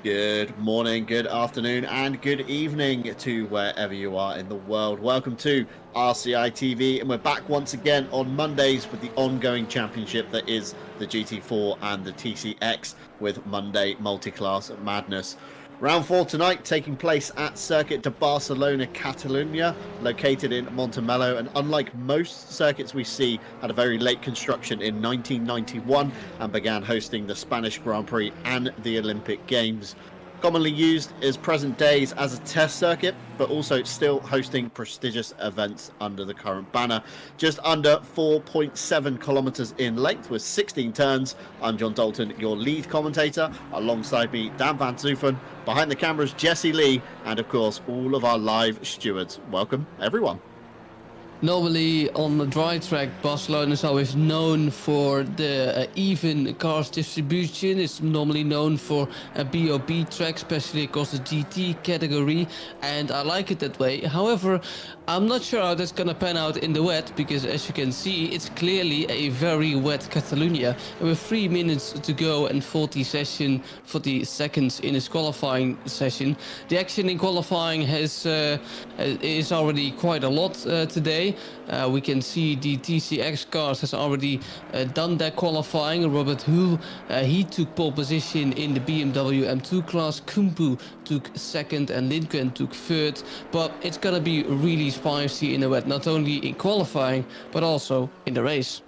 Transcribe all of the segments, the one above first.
Good morning, good afternoon, and good evening to wherever you are in the world. Welcome to RCI TV, and we're back once again on Mondays with the ongoing championship that is the GT4 and the TCX with Monday Multi-Class Madness. Round 4 tonight taking place at Circuit de Barcelona, Catalunya, located in Montemelo, and unlike most circuits we see, had a very late construction in 1991 and began hosting the Spanish Grand Prix and the Olympic Games. Commonly used is present days as a test circuit, but also still hosting prestigious events under the current banner. Just under 4.7 kilometers in length with 16 turns. I'm John Dalton, your lead commentator. Alongside me, Dan Van Zoofen. Behind the cameras, Jesse Lee, and of course, all of our live stewards. Welcome, everyone. Normally on the dry track, Barcelona is always known for the even cars distribution. It's normally known for a BOB track, especially across the GT category, and I like it that way. However, I'm not sure how that's gonna pan out in the wet, because as you can see, it's clearly a very wet Catalunya. And with 3 minutes to go and 40 seconds in this qualifying session, the action in qualifying is already quite a lot today. We can see the TCX cars has already done their qualifying. Robert Hull, he took pole position in the BMW M2 class. Kumpu took second and Lindgren took third. But it's gonna be really spicy in the wet, not only in qualifying but also in the race.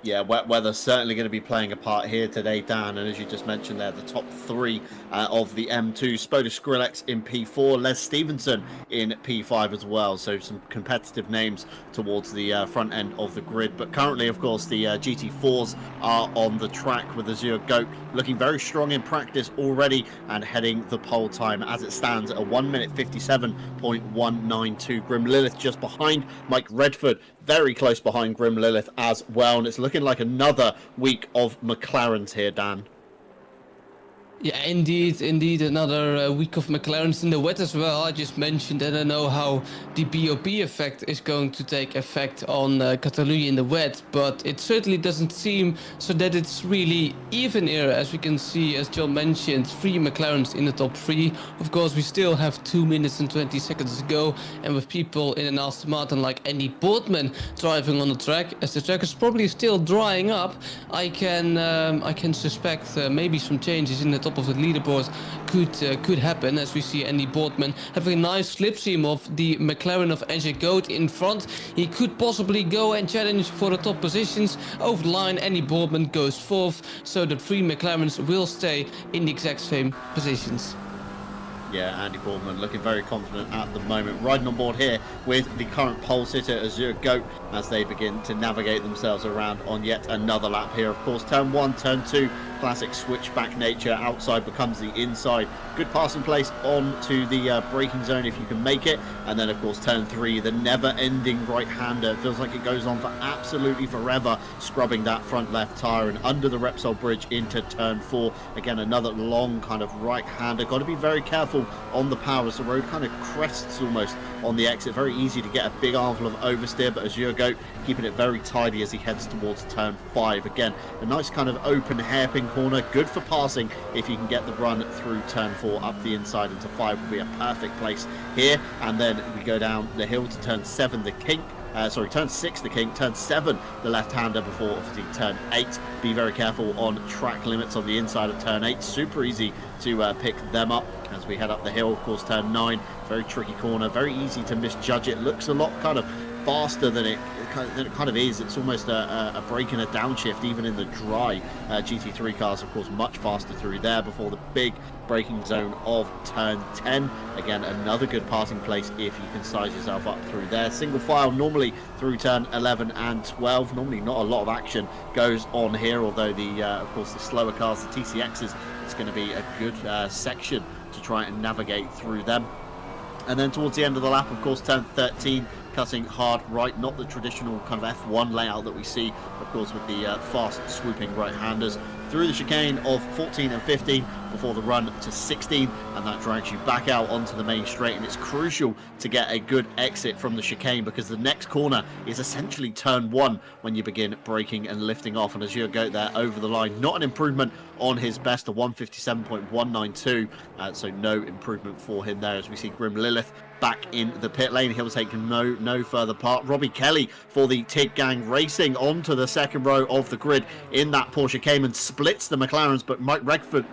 Yeah, wet weather certainly going to be playing a part here today, Dan. And as you just mentioned there, the top three of the M2, Spoda Skrillex in P4, Les Stevenson in P5 as well. So some competitive names towards the front end of the grid. But currently, of course, the GT4s are on the track with Azure Goat looking very strong in practice already and heading the pole time as it stands at a 1 minute 57.192. Grim Lilith just behind Mike Redford, very close behind Grim Lilith as well. And it's looking like another week of McLarens here, Dan. Yeah, indeed, another week of McLarens in the wet as well. I just mentioned that I know how the BOP effect is going to take effect on Catalunya in the wet, but it certainly doesn't seem so that it's really even here. As we can see, as John mentioned, 3 McLarens in the top 3. Of course, we still have 2 minutes and 20 seconds to go, and with people in an Aston Martin like Andy Boardman driving on the track, as the track is probably still drying up, I can suspect maybe some changes in the top of the leaderboard could happen, as we see Andy Boardman having a nice slipstream of the McLaren of AJ Goat in front. He could possibly go and challenge for the top positions. Over the line, Andy Boardman goes 4th, so the 3 McLarens will stay in the exact same positions. Yeah, Andy Boardman looking very confident at the moment, riding on board here with the current pole sitter Azure Goat as they begin to navigate themselves around on yet another lap here. Of course, turn 1, turn 2, classic switchback nature. Outside becomes the inside. Good passing place on to the braking zone if you can make it. And then, of course, turn 3, the never-ending right-hander. Feels like it goes on for absolutely forever, scrubbing that front left tyre and under the Repsol Bridge into turn 4. Again, another long kind of right-hander. Got to be very careful on the power as the road kind of crests almost on the exit. Very easy to get a big armful of oversteer, but Azure Goat keeping it very tidy as he heads towards turn 5. Again, a nice kind of open hairpin corner, good for passing if you can get the run through turn 4 up the inside into 5 will be a perfect place here. And then we go down the hill to turn 7, the kink. Turn 6 the king, turn 7 the left-hander before obviously turn 8. Be very careful on track limits on the inside of turn 8. Super easy to pick them up as we head up the hill. Of course, turn 9, very tricky corner, very easy to misjudge it. Looks a lot kind of faster than it kind of is. It's almost a break and a downshift even in the dry. GT3 cars, of course, much faster through there before the big braking zone of turn 10. Again, another good passing place if you can size yourself up through there. Single file normally through turn 11 and 12. Normally not a lot of action goes on here, although the of course the slower cars, the TCXs, it's going to be a good section to try and navigate through them. And then towards the end of the lap, of course, turn 13, cutting hard right, not the traditional kind of F1 layout that we see, of course, with the fast swooping right-handers. Through the chicane of 14 and 15, before the run to 16, and that drags you back out onto the main straight. And it's crucial to get a good exit from the chicane, because the next corner is essentially turn 1 when you begin braking and lifting off. And Azure Goat there over the line, not an improvement on his best, a 157.192, so no improvement for him there, as we see Grim Lilith back in the pit lane. He'll take no further part. Robbie Kelly for the TIG gang racing onto the second row of the grid in that Porsche Cayman, splits the McLarens, but Mike Redford,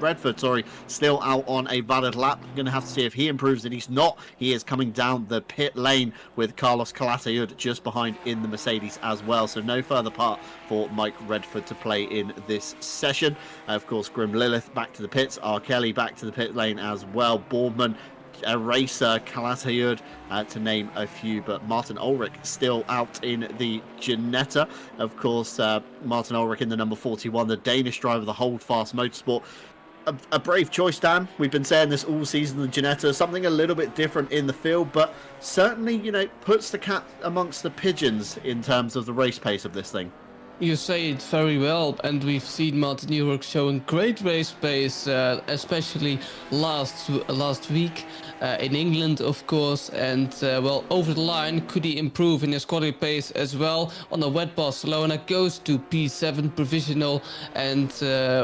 still out on a valid lap. I'm going to have to see if he improves, and he's not. He is coming down the pit lane with Carlos Calatayud just behind in the Mercedes as well, so no further part for Mike Redford to play in this session. Of course, Grim Lilith back to the pits, R. Kelly back to the pit lane as well, Boardman, Eraser, Calatayud, to name a few, but Martin Ulrich still out in the Ginetta. Of course, Martin Ulrich in the number 41, the Danish driver, the Holdfast Motorsport. A brave choice, Dan. We've been saying this all season, the Ginetta, something a little bit different in the field, but certainly, you know, puts the cat amongst the pigeons in terms of the race pace of this thing. You say it very well, and we've seen Martin Ulrich showing great race pace, especially last week in England, of course. And well, over the line, could he improve in his quality pace as well? On a wet Barcelona, goes to P7 provisional, and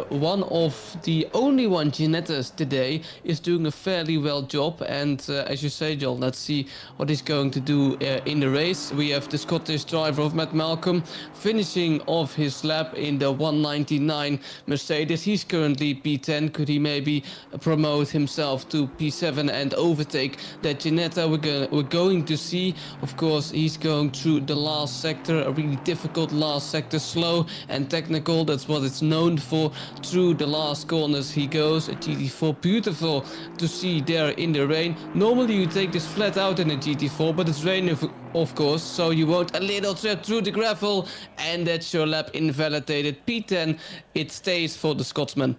one of the only one Ginettas today is doing a fairly well job. And as you say, John, let's see what he's going to do in the race. We have the Scottish driver of Matt Malcolm finishing off his lap in the 199 Mercedes. He's currently P10. Could he maybe promote himself to P7 and overtake that Ginetta? We're going to see. Of course, he's going through the last sector, a really difficult last sector, slow and technical. That's what it's known for. Through the last corners he goes. A GT4, beautiful to see there in the rain. Normally you take this flat out in a GT4, but it's raining, of course, so you won't. A little trip through the gravel, and that's your lap invalidated. P10, it stays for the Scotsman.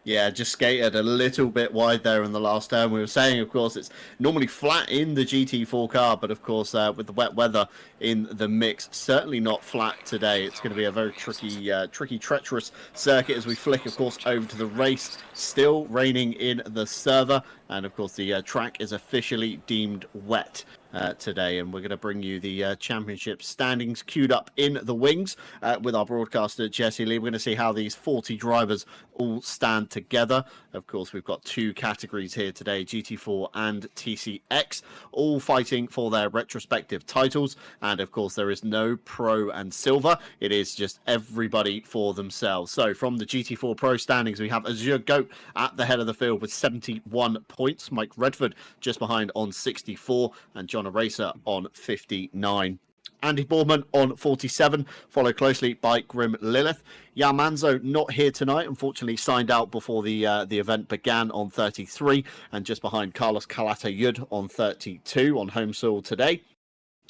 Yeah, just skated a little bit wide there in the last turn. We were saying, of course, it's normally flat in the GT4 car, but of course, with the wet weather in the mix, certainly not flat today. It's going to be a very tricky, treacherous circuit as we flick, of course, over to the race. Still raining in the server, and of course, the track is officially deemed wet today, and we're going to bring you the championship standings queued up in the wings with our broadcaster Jesse Lee. We're going to see how these 40 drivers all stand together. Of course, we've got two categories here today, GT4 and TCX, all fighting for their retrospective titles. And of course, there is no pro and silver. It is just everybody for themselves. So from the GT4 pro standings, we have Azure Goat at the head of the field with 71 points. Mike Redford just behind on 64, and John Eraser on 59. Andy Boardman on 47, followed closely by Grim Lilith. Jan Manzo not here tonight, unfortunately signed out before the event began on 33, and just behind Carlos Calatayud on 32 on home soil today.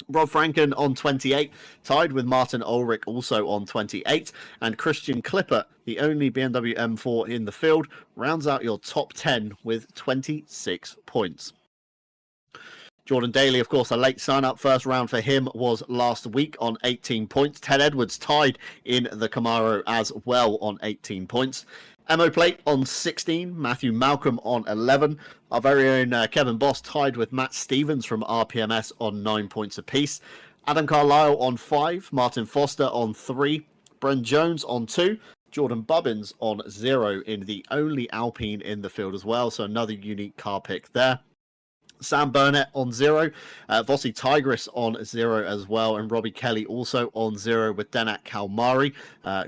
Rob Franken on 28, tied with Martin Ulrich also on 28, and Christian Clipper, the only BMW M4 in the field, rounds out your top 10 with 26 points. Jordan Daly, of course, a late sign-up. First round for him was last week on 18 points. Ted Edwards tied in the Camaro as well on 18 points. Emo Plate on 16. Matthew Malcolm on 11. Our very own Kevin Boss tied with Matt Stevens from RPMS on 9 points apiece. Adam Carlisle on 5. Martin Foster on 3. Bren Jones on 2. Jordan Bubbins on 0 in the only Alpine in the field as well. So another unique car pick there. Sam Burnett on 0, Vossi Tigris on 0 as well, and Robbie Kelly also on 0 with Denat Kalmari.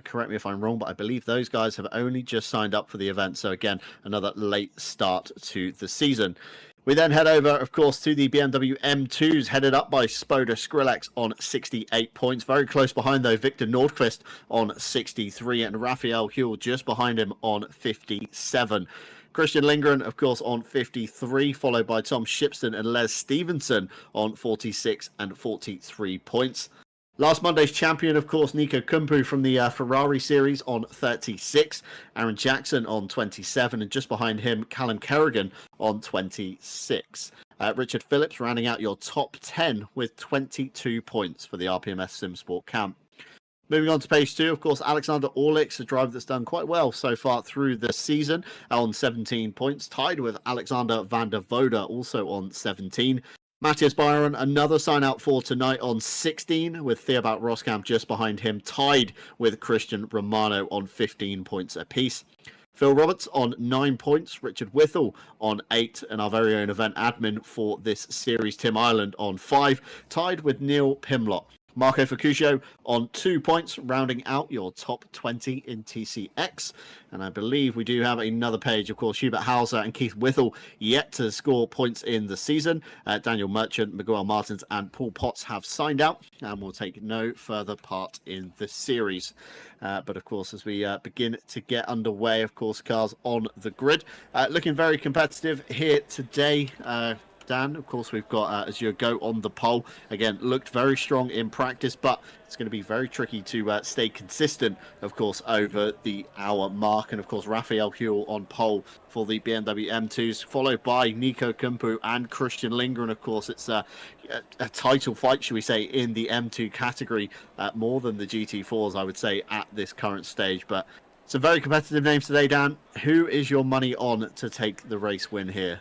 Correct me if I'm wrong, but I believe those guys have only just signed up for the event. So again, another late start to the season. We then head over, of course, to the BMW M2s, headed up by Spoda Skrillex on 68 points. Very close behind, though, Victor Nordqvist on 63, and Raphael Huel just behind him on 57. Christian Lindgren, of course, on 53, followed by Tom Shipston and Les Stevenson on 46 and 43 points. Last Monday's champion, of course, Nico Kumpu from the Ferrari series on 36, Aaron Jackson on 27, and just behind him, Callum Kerrigan on 26. Richard Phillips rounding out your top 10 with 22 points for the RPMS SimSport camp. Moving on to page 2, of course, Alexander Orlick's a driver that's done quite well so far through the season on 17 points, tied with Alexander van der Voorde also on 17. Matthias Byron, another sign out for tonight on 16, with Theobald Roskamp just behind him, tied with Christian Romano on 15 points apiece. Phil Roberts on 9 points, Richard Whittle on 8, and our very own event admin for this series, Tim Ireland, on 5, tied with Neil Pimlott. Marco Fucuscio on 2 points, rounding out your top 20 in TCX. And I believe we do have another page, of course, Hubert Hauser and Keith Whittle yet to score points in the season. Daniel Merchant, Miguel Martins and Paul Potts have signed out and will take no further part in the series. But of course, as we begin to get underway, of course, cars on the grid. Looking very competitive here today. Dan, of course, we've got Azure Goat on the pole. Again, looked very strong in practice, but it's going to be very tricky to stay consistent, of course, over the hour mark. And, of course, Raphael Huel on pole for the BMW M2s, followed by Nico Kumpu and Christian Linger. And, of course, it's a title fight, should we say, in the M2 category, more than the GT4s, I would say, at this current stage. But some very competitive names today, Dan. Who is your money on to take the race win here?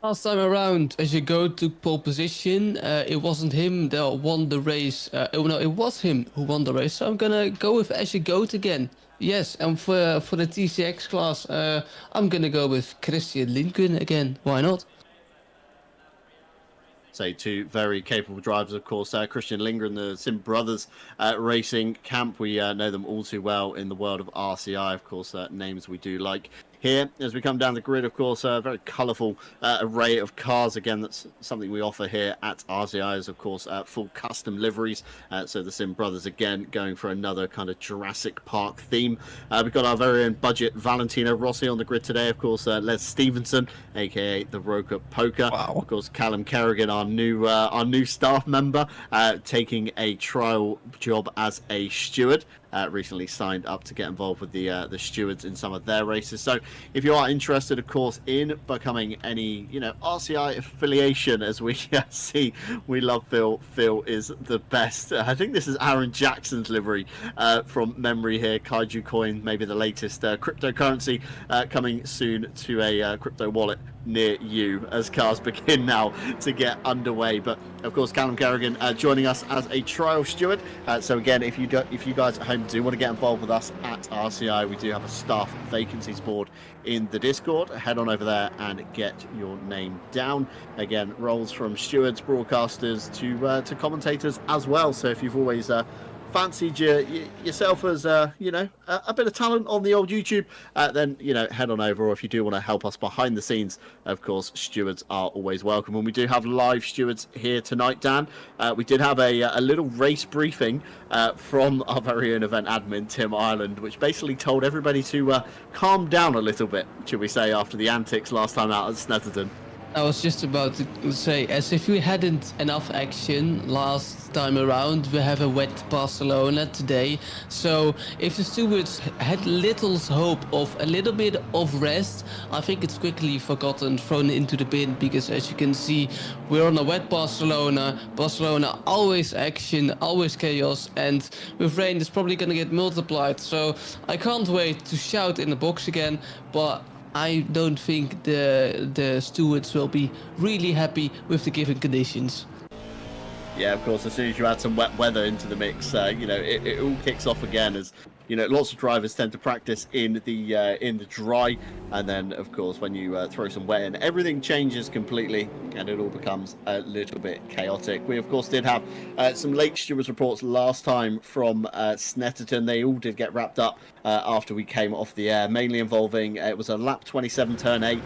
Last time around, as you go to pole position, it wasn't him that won the race. No, it was him who won the race. So I'm gonna go with As You Goat again. Yes, and for the TCX class, I'm gonna go with Christian Lincoln again. Why not? Say two very capable drivers, of course. Christian Linger and the Sim Brothers racing camp. We know them all too well in the world of RCI, of course, names we do like. Here, as we come down the grid, of course, a very colourful array of cars. Again, that's something we offer here at RCI, is, of course, full custom liveries. So the Sim Brothers, again, going for another kind of Jurassic Park theme. We've got our very own budget Valentino Rossi on the grid today, of course, Les Stevenson, a.k.a. the Roker Poker. Wow. Of course, Callum Kerrigan, our new staff member, taking a trial job as a steward. Recently signed up to get involved with the stewards in some of their races. So if you are interested, of course, in becoming any, RCI affiliation, as we see, we love Phil. Phil is the best. I think this is Aaron Jackson's livery from memory here. Kaiju Coin, maybe the latest cryptocurrency coming soon to a crypto wallet near you, as cars begin now to get underway. But of course, Callum Kerrigan joining us as a trial steward. So again, if you guys at home do want to get involved with us at RCI, we do have a staff vacancies board in the Discord. Head on over there and get your name down. Again, roles from stewards, broadcasters to commentators as well. So if you've always fancied yourself as a bit of talent on the old YouTube, then head on over. Or if you do want to help us behind the scenes, of course, stewards are always welcome. And we do have live stewards here tonight, Dan. We did have a little race briefing from our very own event admin, Tim Ireland, which basically told everybody to calm down a little bit, should we say, after the antics last time out at Snetterton. I was just about to say, as if we hadn't enough action last time around, we have a wet Barcelona today. So if the stewards had little hope of a little bit of rest, I think it's quickly forgotten, thrown into the bin, because as you can see, we're on a wet Barcelona. Barcelona, always action, always chaos, and with rain it's probably going to get multiplied. So I can't wait to shout in the box again, but I don't think the stewards will be really happy with the given conditions. Yeah, of course, as soon as you add some wet weather into the mix, it all kicks off again, as lots of drivers tend to practice in the dry, and then of course when you throw some wet in, everything changes completely and it all becomes a little bit chaotic. We of course did have some late stewards reports last time from Snetterton. They all did get wrapped up after we came off the air, mainly involving it was a lap 27 turn 8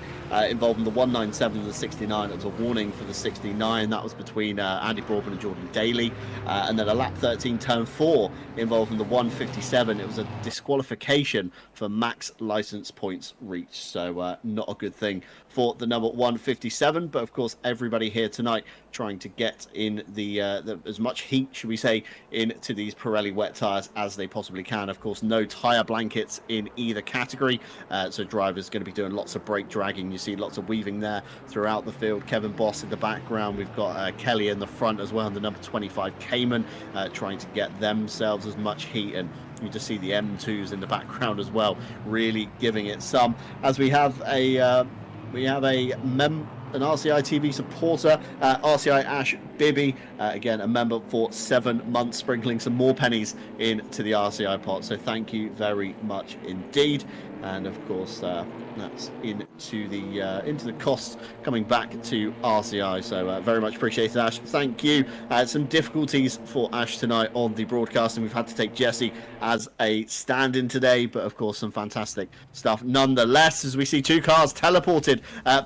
involving the 197 and the 69. It was a warning for the 69. That was between Andy Broadman and Jordan Daly, and then a lap 13 turn 4 involving the 157. It it was a disqualification for max license points reached. So not a good thing for the number 157. But of course, everybody here tonight trying to get in the as much heat, should we say, into these Pirelli wet tyres as they possibly can. Of course, no tyre blankets in either category, so drivers going to be doing lots of brake dragging. You see lots of weaving there throughout the field. Kevin Boss in the background. We've got Kelly in the front as well, and the number 25 Cayman trying to get themselves as much heat, and you just see the M2s in the background as well, really giving it some. As we have an RCI TV supporter, RCI Ash Bibby, again a member for 7 months, sprinkling some more pennies into the RCI pot. So thank you very much indeed. And of course, that's into the costs coming back to RCI. So very much appreciated, Ash. Thank you. Some difficulties for Ash tonight on the broadcast, and we've had to take Jesse as a stand-in today. But of course, some fantastic stuff nonetheless. As we see 2 cars teleported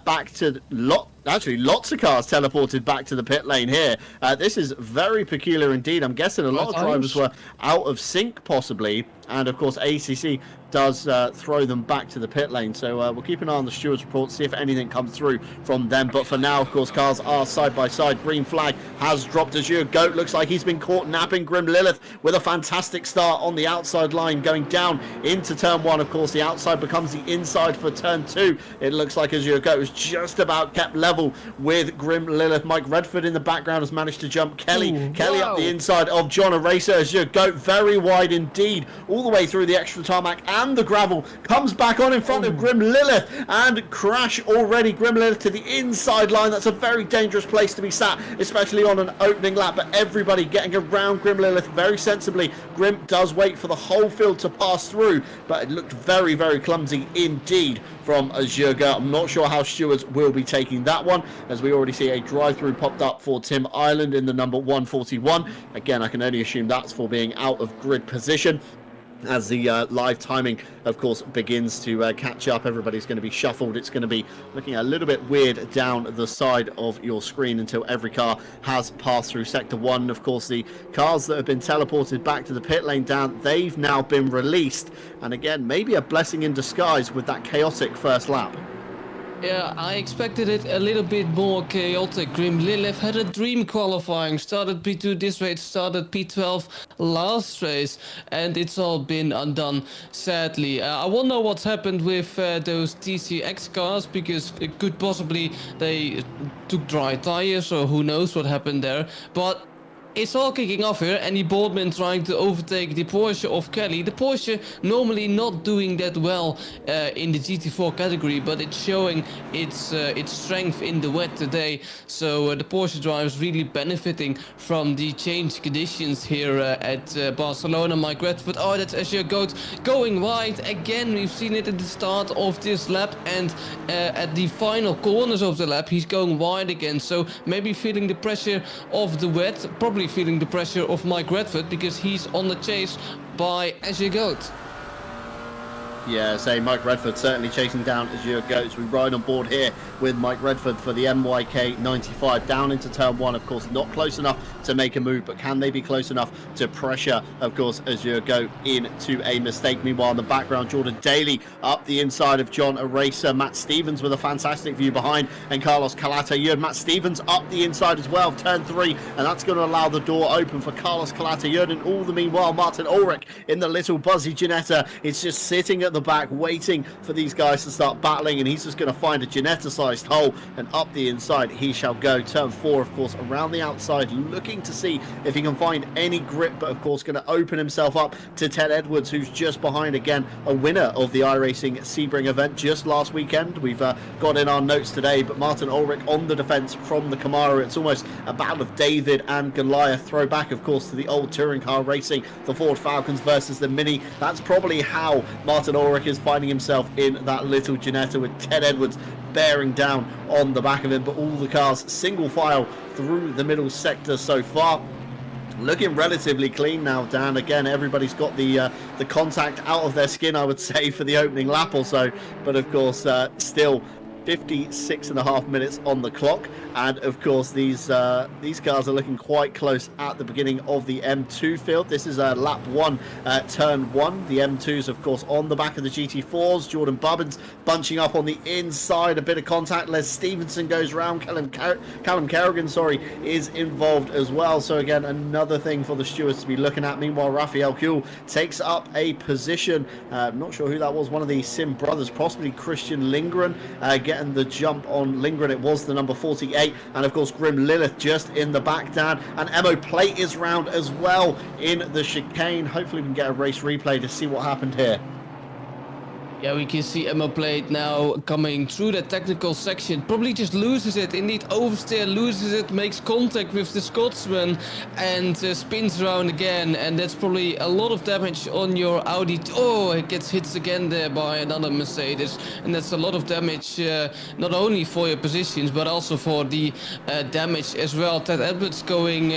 back to lots of cars teleported back to the pit lane here. This is very peculiar indeed. I'm guessing a lot of drivers were out of sync possibly, and of course ACC does throw them back to the pit lane. So we'll keep an eye on the stewards report, see if anything comes through from them. But for now, of course, cars are side by side. Green flag has dropped. Azure Goat looks like he's been caught napping. Grim Lilith with a fantastic start on the outside line, going down into turn 1. Of course, the outside becomes the inside for turn 2. It looks like Azure Goat has just about kept level with Grim Lilith. Mike Redford in the background has managed to jump Kelly. Kelly up the inside of John Eraser. Azure Goat very wide indeed, all the way through the extra tarmac and the gravel, comes back on in front of Grim Lilith, and crash already. Grim Lilith to the inside line. That's a very dangerous place to be sat, especially on an opening lap, but everybody getting around Grim Lilith very sensibly. Grim does wait for the whole field to pass through, but it looked very, very clumsy indeed from Azure Goat. I'm not sure how stewards will be taking that one, as we already see a drive-through popped up for Tim Ireland in the number 141. Again, I can only assume that's for being out of grid position. As the live timing, of course, begins to catch up, everybody's going to be shuffled. It's going to be looking a little bit weird down the side of your screen until every car has passed through Sector 1. Of course, the cars that have been teleported back to the pit lane down, they've now been released. And again, maybe a blessing in disguise with that chaotic first lap. Yeah, I expected it a little bit more chaotic. Grim Lilith had a dream qualifying, started P2 this race, started P12 last race, and it's all been undone, sadly. I wonder what's happened with those TCX cars, because it could possibly they took dry tires, or who knows what happened there. But it's all kicking off here. Andy Boardman trying to overtake the Porsche of Kelly. The Porsche normally not doing that well in the GT4 category, but it's showing its strength in the wet today. So the Porsche drivers really benefiting from the changed conditions here at Barcelona. Mike Redford, oh, that's Azure Goat going wide again. We've seen it at the start of this lap, and at the final corners of the lap he's going wide again. So maybe feeling the pressure of the wet, probably feeling the pressure of Mike Redford, because he's on the chase by Azure Goat. Yeah, Mike Redford certainly chasing down Azure Goats. We ride on board here with Mike Redford for the MYK 95 down into turn 1. Of course, not close enough to make a move, but can they be close enough to pressure, of course, Azure Goat into a mistake? Meanwhile, in the background, Jordan Daly up the inside of John Eraser. Matt Stevens with a fantastic view behind, and Carlos Calatayud. Matt Stevens up the inside as well, turn 3, and that's going to allow the door open for Carlos Calatayud. And all the meanwhile, Martin Ulrich in the little Buzzy Ginetta is just sitting at the back waiting for these guys to start battling, and he's just going to find a Ginetta-sized hole, and up the inside he shall go. Turn 4, of course, around the outside, looking to see if he can find any grip, but of course going to open himself up to Ted Edwards, who's just behind, again a winner of the iRacing Sebring event just last weekend. We've got in our notes today, but Martin Ulrich on the defense from the Camaro. It's almost a battle of David and Goliath, throwback of course to the old touring car racing, the Ford Falcons versus the Mini. That's probably how Martin Ulrich is finding himself in that little Ginetta, with Ted Edwards bearing down on the back of him. But all the cars single file through the middle sector so far, looking relatively clean now, Dan. Again, everybody's got the contact out of their skin, I would say, for the opening lap or so, but of course still 56.5 minutes on the clock, and of course these cars are looking quite close at the beginning of the M2 field. This is lap 1, turn 1. The M2s of course on the back of the GT4s. Jordan Bubbins bunching up on the inside, a bit of contact. Les Stevenson goes round. Callum Kerrigan, sorry, is involved as well. So again, another thing for the stewards to be looking at. Meanwhile, Raphael Kuhl takes up a position. Not sure who that was, one of the Sim brothers, possibly Christian Lindgren, getting the jump on Lindgren. It was the number 48, and of course Grim Lilith just in the back down, and Emo Plate is round as well in the chicane. Hopefully we can get a race replay to see what happened here. Yeah, we can see Emma Plate now coming through the technical section. Probably just loses it. Indeed, oversteer, loses it, makes contact with the Scotsman and spins around again. And that's probably a lot of damage on your Audi. Oh, it gets hit again there by another Mercedes. And that's a lot of damage, not only for your positions, but also for the damage as well. Ted Edwards going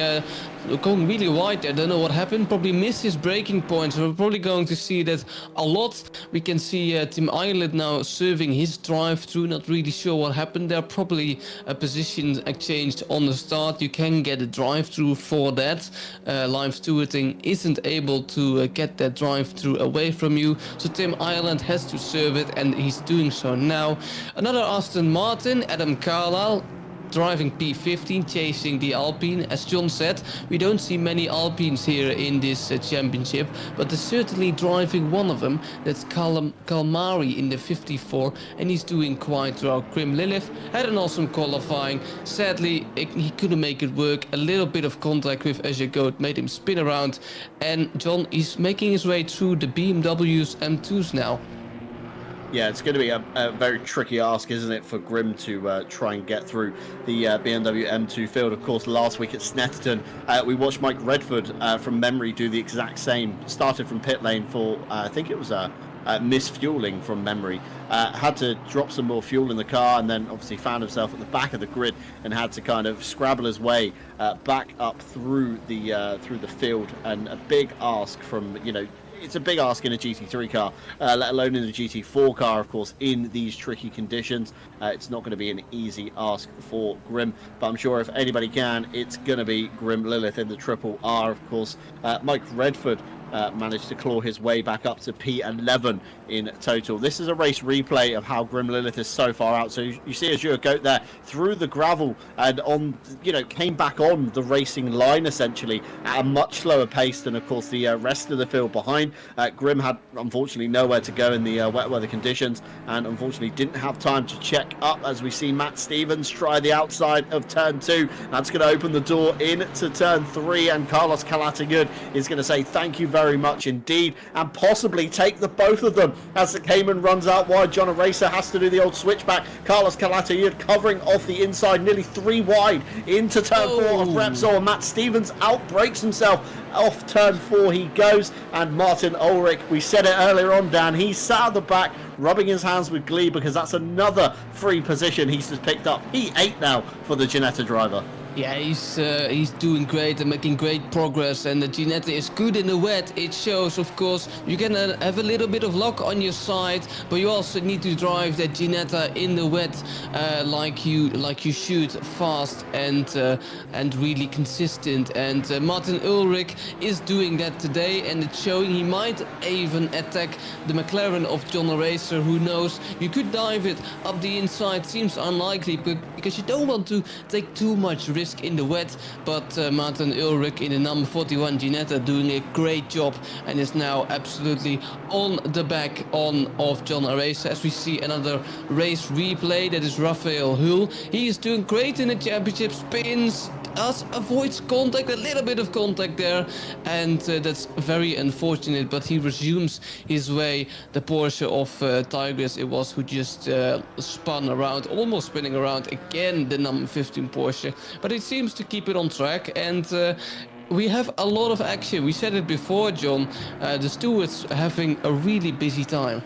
really wide there. Don't know what happened. Probably missed his braking points. We're probably going to see that a lot. We can see Tim Ireland now serving his drive-through. Not really sure what happened there. Probably a position exchanged on the start. You can get a drive-through for that. Live stewarding isn't able to get that drive-through away from you. So Tim Ireland has to serve it, and he's doing so now. Another Aston Martin, Adam Carlisle, driving P15, chasing the Alpine. As John said, we don't see many Alpines here in this championship, but they're certainly driving one of them. That's Kalmari in the 54, and he's doing quite well. Grim Lilith had an awesome qualifying. Sadly, he couldn't make it work. A little bit of contact with Azure Goat made him spin around, and John is making his way through the BMW's M2s now. Yeah, it's going to be a very tricky ask, isn't it, for Grim to try and get through the BMW M2 field. Of course, last week at Snetterton, we watched Mike Redford from memory do the exact same. Started from pit lane for, I think it was misfueling from memory. Had to drop some more fuel in the car, and then obviously found himself at the back of the grid and had to kind of scrabble his way back up through the field. And a big ask from, it's a big ask in a GT3 car, let alone in a GT4 car, of course, in these tricky conditions. It's not going to be an easy ask for Grim, but I'm sure if anybody can, it's going to be Grim Lilith in the Triple R, of course. Mike Redford managed to claw his way back up to P11 in total. This is a race replay of how Grim Lilith is so far out. So you see Azure Goat there through the gravel and on, came back on the racing line essentially at a much slower pace than, of course, the rest of the field behind. Grim had unfortunately nowhere to go in the wet weather conditions, and unfortunately didn't have time to check up as we see Matt Stevens try the outside of turn 2. That's going to open the door into turn 3, and Carlos Calatayud is going to say thank you very much indeed, and possibly take the both of them as the Cayman runs out wide. John Eraser has to do the old switchback. Carlos Calatayud covering off the inside, nearly 3 wide into turn 4 of Repsol. Matt Stevens outbrakes himself. Off turn 4 he goes, and Martin Ulrich, we said it earlier on, Dan, he sat at the back rubbing his hands with glee because that's another free position he's just picked up. P8 now for the Ginetta driver. Yeah, he's doing great and making great progress, and the Ginetta is good in the wet. It shows, of course. You can have a little bit of luck on your side, but you also need to drive that Ginetta in the wet like you should, fast and really consistent. And Martin Ulrich is doing that today, and it's showing. He might even attack the McLaren of John Eraser. Who knows? You could dive it up the inside. Seems unlikely, because you don't want to take too much risk in the wet, but Martin Ulrich in the number 41 Ginetta doing a great job and is now absolutely on the back of John Eraser. As we see another race replay, that is Raphael Hull. He is doing great in the championship, spins, avoids contact, a little bit of contact there, and that's very unfortunate, but he resumes his way. The Porsche of Tigris it was, who just spun around, almost spinning around again, the number 15 Porsche, but it seems to keep it on track, and we have a lot of action. We said it before, John, the stewards having a really busy time.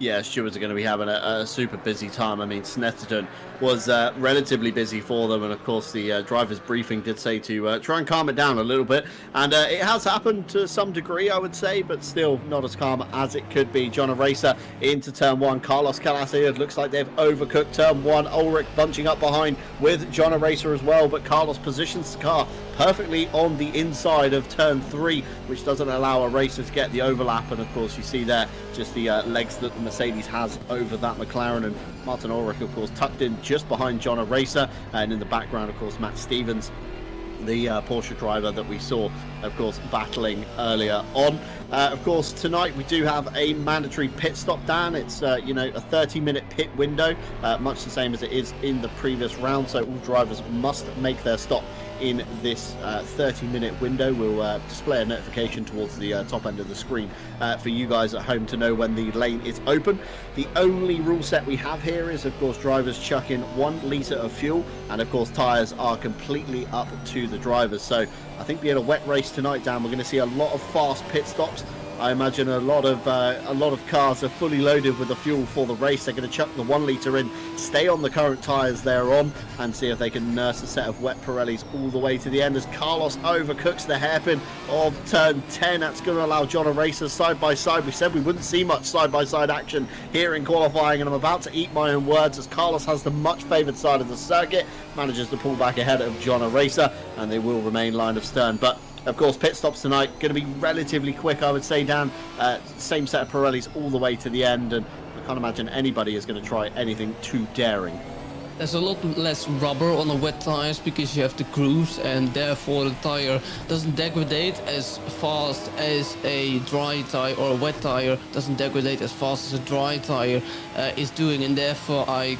Yeah, stewards are going to be having a super busy time. I mean, Snetterton was relatively busy for them, and of course the driver's briefing did say to try and calm it down a little bit, and it has happened to some degree, I would say, but still not as calm as it could be. John Racer into turn 1. Carlos Calasi, it looks like they've overcooked turn 1. Ulrich bunching up behind with John Racer as well, but Carlos positions the car perfectly on the inside of turn 3, which doesn't allow a racer to get the overlap. And of course you see there just the legs that the Mercedes has over that McLaren, and Martin Ulrich of course tucked in just behind John Racer, and in the background of course Matt Stevens, the Porsche driver that we saw of course battling earlier on. Of course tonight we do have a mandatory pit stop, Dan. It's you know, a 30-minute pit window, much the same as it is in the previous round, so all drivers must make their stop in this 30-minute window. We'll display a notification towards the top end of the screen for you guys at home to know when the lane is open. The only rule set we have here is of course drivers chuck in 1 litre of fuel, and of course tyres are completely up to the drivers. So I think being a wet race tonight, Dan, we're going to see a lot of fast pit stops. I imagine a lot of cars are fully loaded with the fuel for the race. They're going to chuck the 1 litre in, stay on the current tyres they're on, and see if they can nurse a set of wet Pirellis all the way to the end as Carlos overcooks the hairpin of turn 10. That's going to allow John Racer side by side. We said we wouldn't see much side by side action here in qualifying, and I'm about to eat my own words as Carlos has the much favoured side of the circuit, manages to pull back ahead of John Racer, and they will remain line of stern. But of course, pit stops tonight going to be relatively quick, I would say, Dan. Same set of Pirellis all the way to the end, and I can't imagine anybody is going to try anything too daring. There's a lot less rubber on the wet tires because you have the grooves, and therefore the tire doesn't degrade as fast as a dry tire, or a wet tire doesn't degrade as fast as a dry tire is doing, and therefore I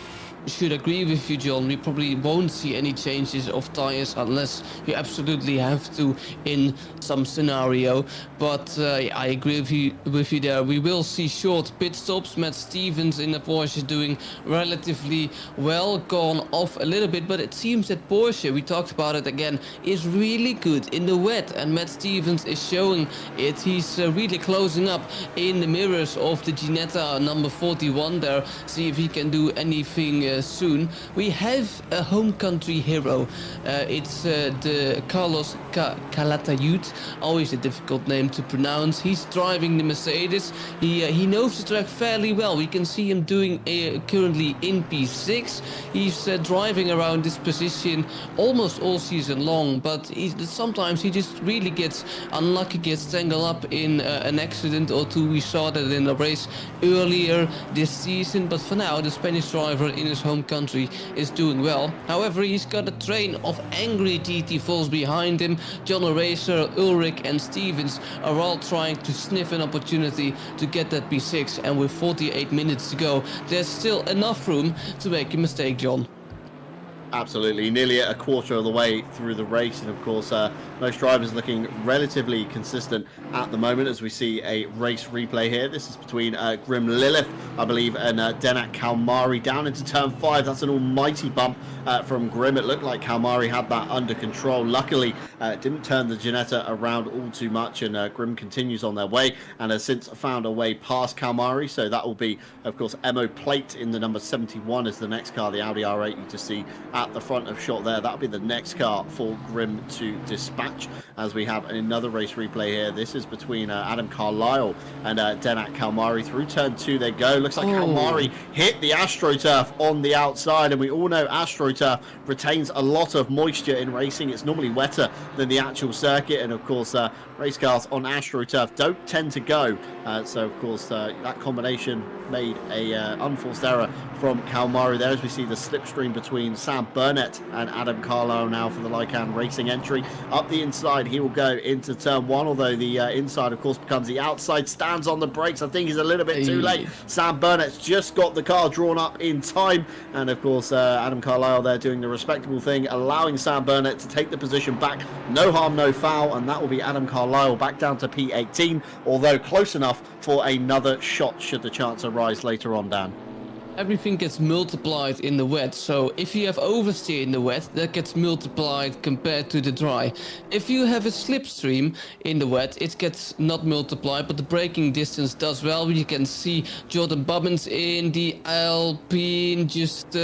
should agree with you, John. We probably won't see any changes of tires unless you absolutely have to in some scenario. But I agree with you there. We will see short pit stops. Matt Stevens in the Porsche doing relatively well, gone off a little bit, but it seems that Porsche, we talked about it again, is really good in the wet, and Matt Stevens is showing it. He's really closing up in the mirrors of the Ginetta number 41 there. See if he can do anything soon. We have a home country hero. It's the Carlos Calatayud, always a difficult name to pronounce. He's driving the Mercedes. He knows the track fairly well. We can see him doing currently in P6. He's driving around this position almost all season long, but sometimes he just really gets unlucky, gets tangled up in an accident or two. We saw that in a race earlier this season, but for now the Spanish driver in his home country is doing well. However, he's got a train of angry GT4s behind him. John Racer, Ulrich and Stevens are all trying to sniff an opportunity to get that P6, and with 48 minutes to go, there's still enough room to make a mistake, John. Absolutely, nearly a quarter of the way through the race, and of course most drivers looking relatively consistent at the moment as we see a race replay here. This is between Grim Lilith, I believe, and Denak Kalmari down into turn 5. That's an almighty bump from Grim. It looked like Kalmari had that under control. Luckily, it didn't turn the Ginetta around all too much, and Grim continues on their way and has since found a way past Kalmari. So that will be, of course, Emo Plate in the number 71 is the next car, the Audi R8 you just see at the front of shot there. That'll be the next car for Grim to dispatch as we have another race replay here. This is between Adam Carlisle and Denak Kalmari. Through turn 2 they go. Looks like Kalmari hit the AstroTurf on the outside, and we all know AstroTurf retains a lot of moisture in racing. It's normally wetter than the actual circuit, and of course race cars on AstroTurf don't tend to go. So of course that combination made a unforced error from Kalmari there, as we see the slipstream between Sam Burnett and Adam Carlisle now for the Lycan Racing entry. Up the inside he will go into turn 1, although the inside of course becomes the outside. Stands on the brakes. I think he's a little bit too late. Sam Burnett's just got the car drawn up in time, and of course Adam Carlisle there doing the respectable thing, allowing Sam Burnett to take the position back. No harm, no foul, and that will be Adam Carlisle back down to P18, although close enough for another shot should the chance arise later on, Dan. everything gets multiplied in the wet. So if you have oversteer in the wet, that gets multiplied compared to the dry. If you have a slipstream in the wet, it gets not multiplied, but the braking distance does well. You can see Jordan Bubbins in the Alpine just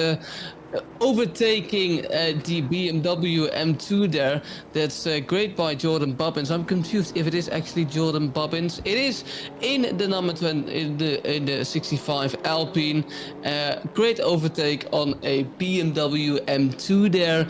overtaking the BMW M2 there. That's great by Jordan Bubbins. I'm confused if it is actually Jordan Bubbins. It is in the number 20, in the 65 Alpine. Great overtake on a BMW M2 there.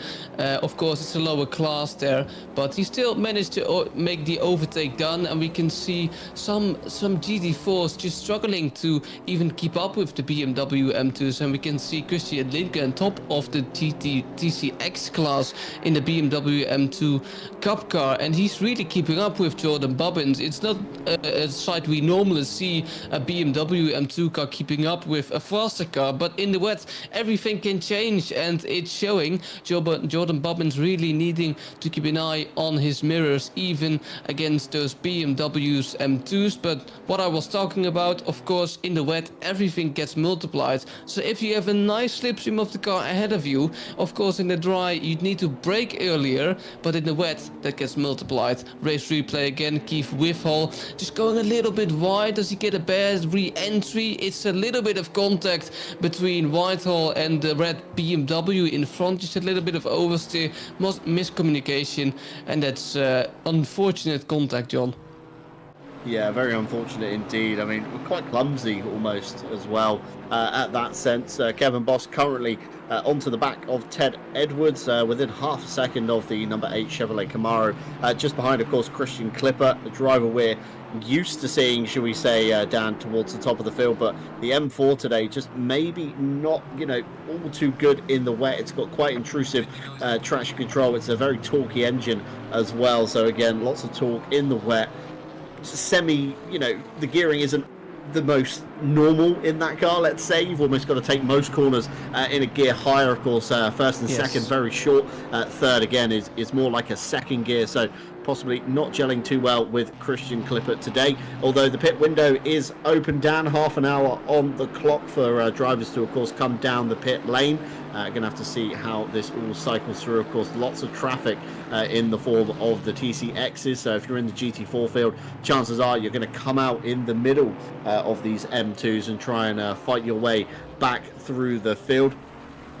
Of course, it's a lower class there, but he still managed to make the overtake done, and we can see some GT4s just struggling to even keep up with the BMW M2s, and we can see Christian Linke on top of the TCX class in the BMW M2 Cup car, and he's really keeping up with Jordan Bubbins. It's not a sight we normally see, a BMW M2 car keeping up with a faster car, but in the wet everything can change, and it's showing. Jordan Bubbins really needing to keep an eye on his mirrors even against those BMW's M2s. But what I was talking about, of course, in the wet everything gets multiplied. So if you have a nice slipstream of the car ahead of you, of course in the dry you'd need to brake earlier, but in the wet that gets multiplied. Race replay again, Keith Whiffall just going a little bit wide. Does he get a bad re-entry? It's a little bit of contact between Whitehall and the red BMW in front, just a little bit of oversteer, miscommunication, and that's unfortunate contact, John. Yeah, very unfortunate indeed. I mean, we're quite clumsy almost as well at that sense. Kevin Boss currently onto the back of Ted Edwards within half a second of the number 8 Chevrolet Camaro. Just behind, of course, Christian Clipper, the driver we're used to seeing, shall we say, down towards the top of the field. But the M4 today just maybe not, all too good in the wet. It's got quite intrusive traction control. It's a very torquey engine as well. So again, lots of torque in the wet. The gearing isn't the most normal in that car, let's say. You've almost got to take most corners in a gear higher, of course. First and second very short. Third again is more like a second gear, so possibly not gelling too well with Christian Clipper today, although the pit window is open down, half an hour on the clock for drivers to, of course, come down the pit lane. Gonna have to see how this all cycles through. Of course, lots of traffic in the form of the TCXs, so if you're in the GT4 field, chances are you're going to come out in the middle of these M2s and try and fight your way back through the field.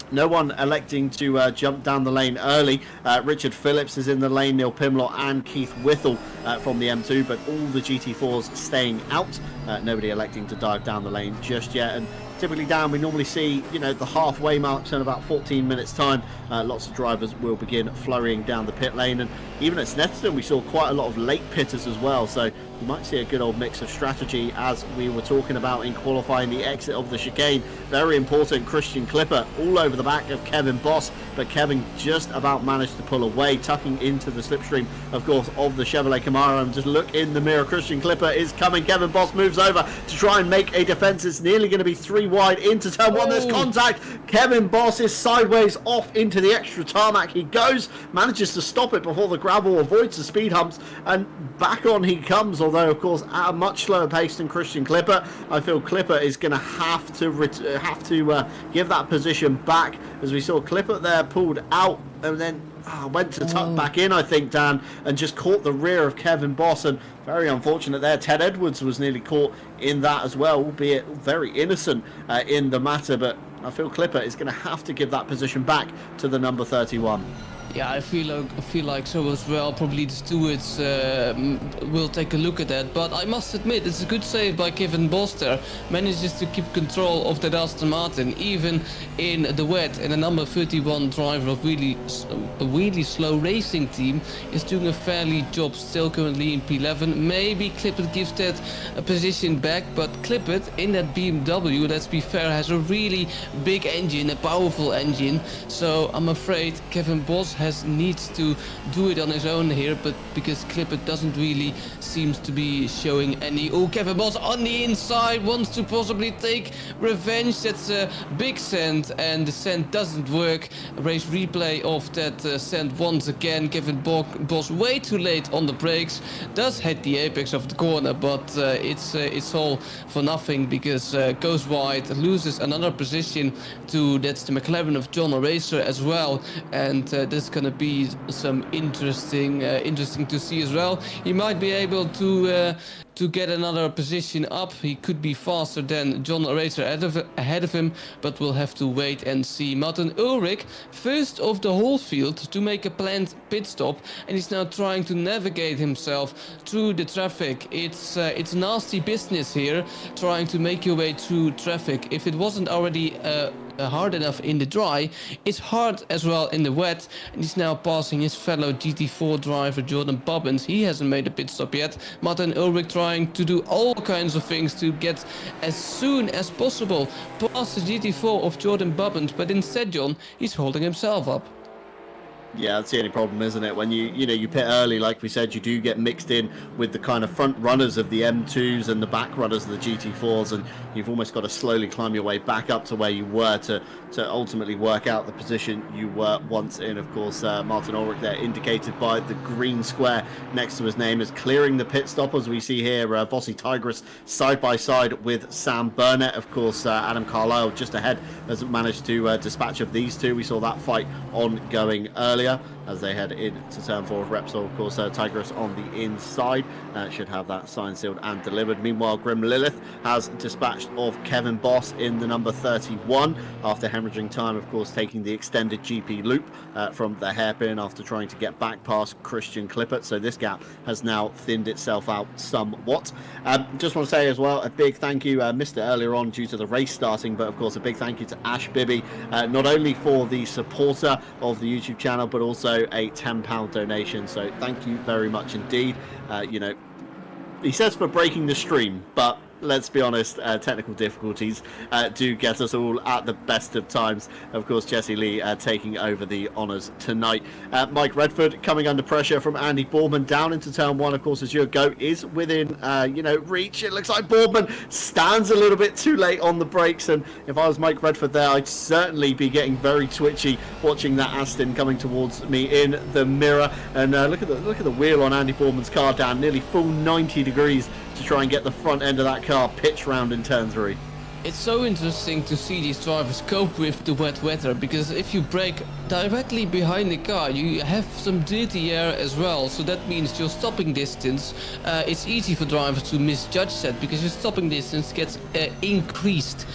No one electing to jump down the lane early. Richard Phillips is in the lane, Neil Pimlott and Keith Whittle from the M2, but all the GT4s staying out. Nobody electing to dive down the lane just yet. And typically down, we normally see, the halfway marks in about 14 minutes time. Lots of drivers will begin flurrying down the pit lane. And even at Snetterton, we saw quite a lot of late pitters as well. So you might see a good old mix of strategy, as we were talking about in qualifying the exit of the chicane. Very important, Christian Clipper all over the back of Kevin Boss, but Kevin just about managed to pull away, tucking into the slipstream, of course, of the Chevrolet Camaro. And just look in the mirror, Christian Clipper is coming. Kevin Boss moves over to try and make a defense. It's nearly going to be 3 wide into turn 1. There's contact. Kevin Boss is sideways off into the extra tarmac. He goes, manages to stop it before the gravel, avoids the speed humps, and back on he comes, although of course at a much slower pace than Christian Clipper. I feel Clipper is going to have to give that position back, as we saw Clipper there pulled out and then went to tuck back in, I think, Dan, and just caught the rear of Kevin Boss. And very unfortunate there. Ted Edwards was nearly caught in that as well, albeit very innocent in the matter. But I feel Clipper is going to have to give that position back to the number 31. Yeah, I feel like so as well. Probably the stewards will take a look at that. But I must admit, it's a good save by Kevin Boss there. Manages to keep control of that Aston Martin, even in the wet. And the number 31 driver of a really slow racing team is doing a fairly job still, currently in P11. Maybe Clippert gives that a position back, but Clippert in that BMW, let's be fair, has a really big engine, a powerful engine. So I'm afraid Kevin Boss needs to do it on his own here, but because Clippert doesn't really seems to be showing any. Oh, Kevin Boss on the inside wants to possibly take revenge. That's a big send, and the send doesn't work. Race replay of that send once again. Kevin Boss way too late on the brakes, does hit the apex of the corner, but it's all for nothing because goes wide, loses another position to, that's the McLaren of John O'Racer as well, and that's gonna be some interesting to see as well. He might be able to get another position up. He could be faster than John O'Racer ahead of him, but we'll have to wait and see. Martin Ulrich, first of the whole field to make a planned pit stop, and he's now trying to navigate himself through the traffic. It's nasty business here, trying to make your way through traffic. If it wasn't already hard enough in the dry, it's hard as well in the wet, and he's now passing his fellow GT4 driver Jordan Bobbins. He hasn't made a pit stop yet. Martin Ulrich trying to do all kinds of things to get as soon as possible past the GT4 of Jordan Bobbins, but instead, John, he's holding himself up. Yeah, that's the only problem, isn't it? When you pit early, like we said, you do get mixed in with the kind of front runners of the M2s and the back runners of the GT4s, and you've almost got to slowly climb your way back up to where you were to ultimately work out the position you were once in. Of course, Martin Ulrich there, indicated by the green square next to his name, is clearing the pit stop, as we see here. Vossi Tigris side by side with Sam Burnett. Of course, Adam Carlisle just ahead has managed to dispatch of these two. We saw that fight ongoing earlier as they head into turn 4 of Repsol. Of course, Tigris on the inside should have that signed, sealed and delivered. Meanwhile, Grim Lilith has dispatched of Kevin Boss in the number 31 after hemorrhaging time, of course, taking the extended GP loop from the hairpin after trying to get back past Christian Clippert. So this gap has now thinned itself out somewhat. Just want to say as well, a big thank you, missed it earlier on due to the race starting, but of course a big thank you to Ash Bibby, not only for the supporter of the YouTube channel, but also a £10 donation. So thank you very much indeed. He says for breaking the stream, but let's be honest, technical difficulties do get us all at the best of times. Of course, Jesse Lee taking over the honours tonight. Mike Redford coming under pressure from Andy Boardman down into turn 1. Of course, as your goat is within reach. It looks like Boardman stands a little bit too late on the brakes, and if I was Mike Redford there, I'd certainly be getting very twitchy watching that Aston coming towards me in the mirror. And look at the wheel on Andy Boardman's car, down nearly full 90 degrees to try and get the front end of that car pitch round in turn 3. It's so interesting to see these drivers cope with the wet weather, because if you brake directly behind the car, you have some dirty air as well, so that means your stopping distance, it's easy for drivers to misjudge that, because your stopping distance gets increased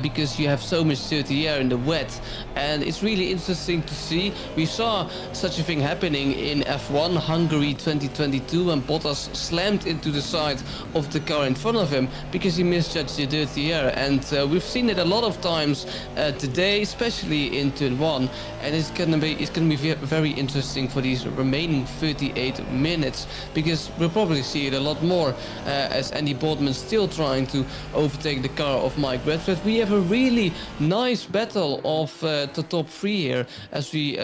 because you have so much dirty air in the wet. And it's really interesting to see. We saw such a thing happening in F1 Hungary 2022 when Bottas slammed into the side of the car in front of him because he misjudged the dirty air. And we've seen it a lot of times today, especially in turn 1, and it's gonna be very interesting for these remaining 38 minutes, because we'll probably see it a lot more as Andy Boardman still trying to overtake the car of Mike Redford. We have a really nice battle of the top 3 here as we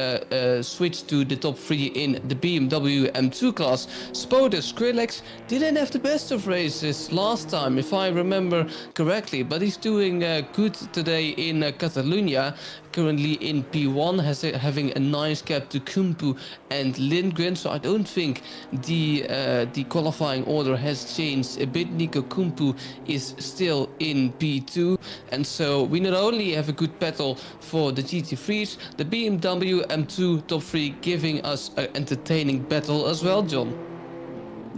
switch to the top 3 in the BMW M2 class. Spoda Skrillex didn't have the best of races last time, if I remember correctly, but he's doing good today in Catalonia, currently in P1, having a nice gap to Kumpu and Lindgren. So I don't think the qualifying order has changed a bit. Nico Kumpu is still in P2, and so we not only have a good battle for the GT3s, the BMW M2 top 3 giving us an entertaining battle as well, John.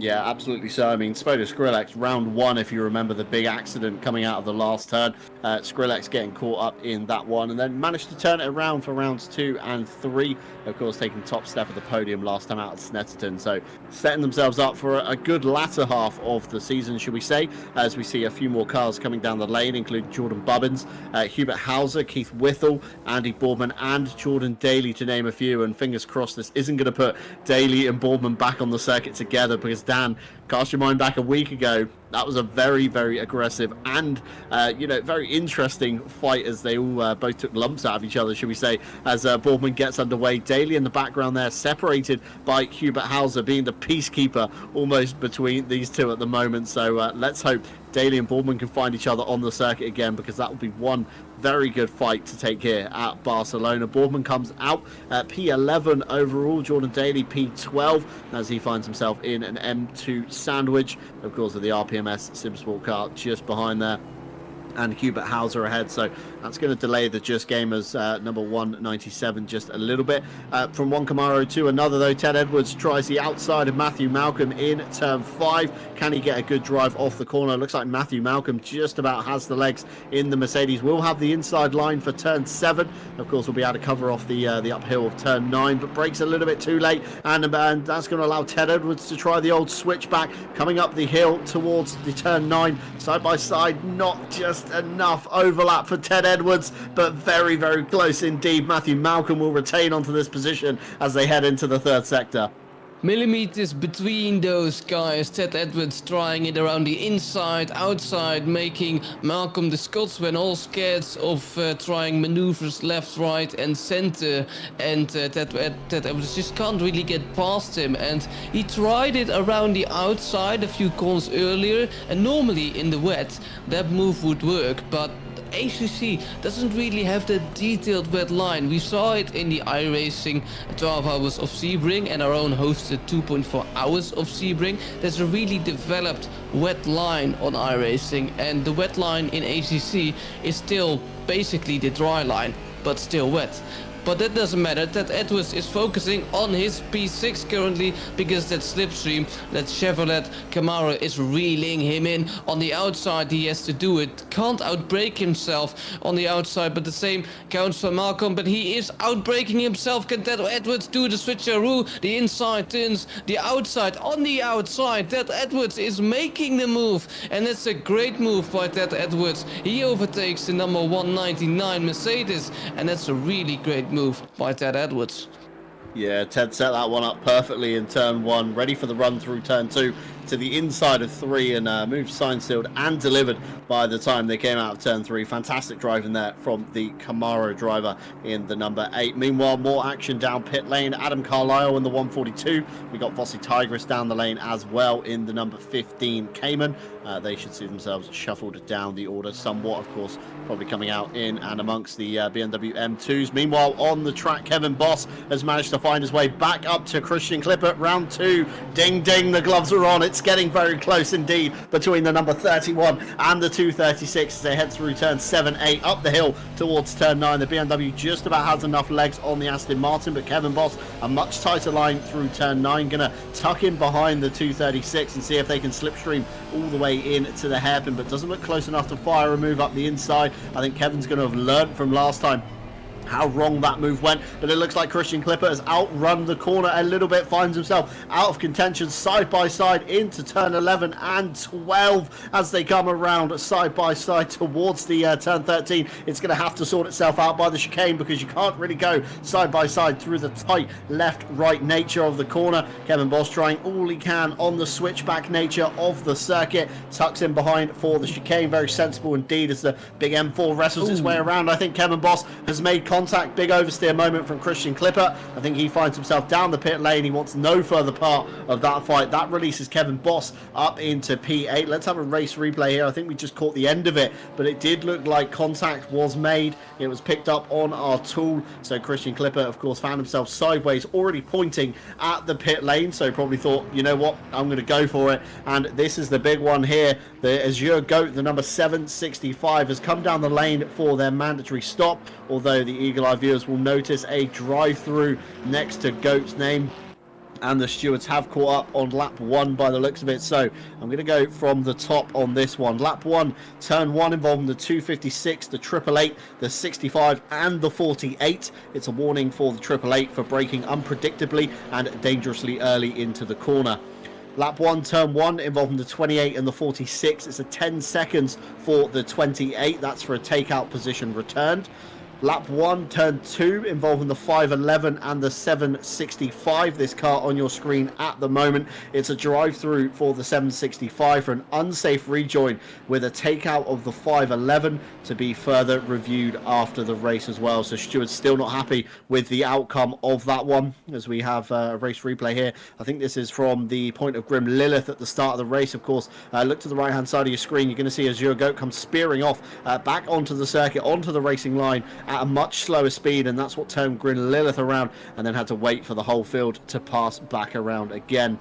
Yeah, absolutely so. I mean, Spoda Skrillex, round 1, if you remember the big accident coming out of the last turn. Skrillex getting caught up in that one and then managed to turn it around for rounds 2 and 3. Of course, taking top step of the podium last time out at Snetterton. So setting themselves up for a good latter half of the season, should we say, as we see a few more cars coming down the lane, including Jordan Bubbins, Hubert Hauser, Keith Whittle, Andy Boardman and Jordan Daly, to name a few. And fingers crossed this isn't going to put Daly and Boardman back on the circuit together, because Dan, cast your mind back a week ago. That was a very, very aggressive and, very interesting fight as they all both took lumps out of each other, should we say, as Boardman gets underway. Daly in the background there, separated by Hubert Hauser, being the peacekeeper almost between these two at the moment. So let's hope Daly and Boardman can find each other on the circuit again, because that will be one very good fight to take here at Barcelona. Boardman comes out at P11 overall, Jordan Daly P12 as he finds himself in an M2 sandwich, of course, with the RPMS Simsport car just behind there, and Hubert Hauser ahead. So that's going to delay the Just Gamers number 197 just a little bit. From one Camaro to another, though, Ted Edwards tries the outside of Matthew Malcolm in turn 5. Can he get a good drive off the corner? Looks like Matthew Malcolm just about has the legs in the Mercedes. Will have the inside line for turn 7. Of course, we'll be able to cover off the uphill of turn 9, but brakes a little bit too late, and that's going to allow Ted Edwards to try the old switchback coming up the hill towards the turn 9. Side by side, not just enough overlap for Ted Edwards, but very, very close indeed. Matthew Malcolm will retain onto this position as they head into the third sector. Millimeters between those guys. Ted Edwards trying it around the inside, outside, making Malcolm the Scotsman all scared of trying maneuvers left, right and center, and Ted Edwards just can't really get past him, and he tried it around the outside a few corners earlier, and normally in the wet that move would work, but ACC doesn't really have that detailed wet line. We saw it in the iRacing 12 hours of Sebring and our own hosted 2.4 hours of Sebring. There's a really developed wet line on iRacing, and the wet line in ACC is still basically the dry line, but still wet. But that doesn't matter. Ted Edwards is focusing on his P6 currently, because that slipstream, that Chevrolet Camaro is reeling him in. On the outside he has to do it. Can't outbrake himself on the outside, but the same counts for Malcolm. But he is outbraking himself. Can Ted Edwards do the switcheroo? The inside turns the outside. On the outside, Ted Edwards is making the move. And it's a great move by Ted Edwards. He overtakes the number 199 Mercedes. And that's a really great move by Ted Edwards. Yeah, Ted set that one up perfectly in turn 1, ready for the run through turn 2 to the inside of 3, and moved, signed, sealed and delivered by the time they came out of turn 3. Fantastic driving there from the Camaro driver in the number 8. Meanwhile, more action down pit lane. Adam Carlisle in the 142. We got Vossi Tigris down the lane as well in the number 15 Cayman. They should see themselves shuffled down the order somewhat, of course, probably coming out in and amongst the BMW M2s. Meanwhile, on the track, Kevin Boss has managed to find his way back up to Christian Clipper. Round 2, ding ding, the gloves are on. It's getting very close indeed between the number 31 and the 236 as they head through turn 7, 8, up the hill towards turn 9. The BMW just about has enough legs on the Aston Martin, but Kevin Boss a much tighter line through turn 9. Gonna tuck in behind the 236 and see if they can slipstream all the way in to the hairpin, but doesn't look close enough to fire a move up the inside. I think Kevin's going to have learned from last time how wrong that move went, but it looks like Christian Clipper has outrun the corner a little bit, finds himself out of contention side by side into turn 11 and 12 as they come around side by side towards the turn 13. It's going to have to sort itself out by the chicane, because you can't really go side by side through the tight left-right nature of the corner. Kevin Boss trying all he can on the switchback nature of the circuit, tucks in behind for the chicane. Very sensible indeed as the big M4 wrestles its way around. I think Kevin Boss has made contact. Big oversteer moment from Christian Clipper. I think he finds himself down the pit lane. He wants no further part of that fight. That releases Kevin Boss up into P8. Let's have a race replay here. I think we just caught the end of it, but it did look like contact was made. It was picked up on our tool. So Christian Clipper, of course, found himself sideways, already pointing at the pit lane. So probably thought, you know what, I'm going to go for it. And this is the big one here. The Azure Goat, the number 765, has come down the lane for their mandatory stop, although the Eagle Eye viewers will notice a drive-through next to Goat's name, and the stewards have caught up on lap 1 by the looks of it. So I'm going to go from the top on this one. Lap 1, turn 1, involving the 256, the 888, the 65 and the 48. It's a warning for the 888 for braking unpredictably and dangerously early into the corner. Lap 1, turn 1, involving the 28 and the 46. It's a 10 seconds for the 28. That's for a takeout position returned. Lap 1, turn 2, involving the 511 and the 765. This car on your screen at the moment. It's a drive-through for the 765 for an unsafe rejoin with a takeout of the 511 to be further reviewed after the race as well. So Stewart's still not happy with the outcome of that one, as we have a race replay here. I think this is from the point of Grim Lilith at the start of the race. Of course, look to the right-hand side of your screen. You're going to see Azure Goat come spearing off back onto the circuit, onto the racing line, at a much slower speed, and that's what turned Grin Lilith around and then had to wait for the whole field to pass back around again.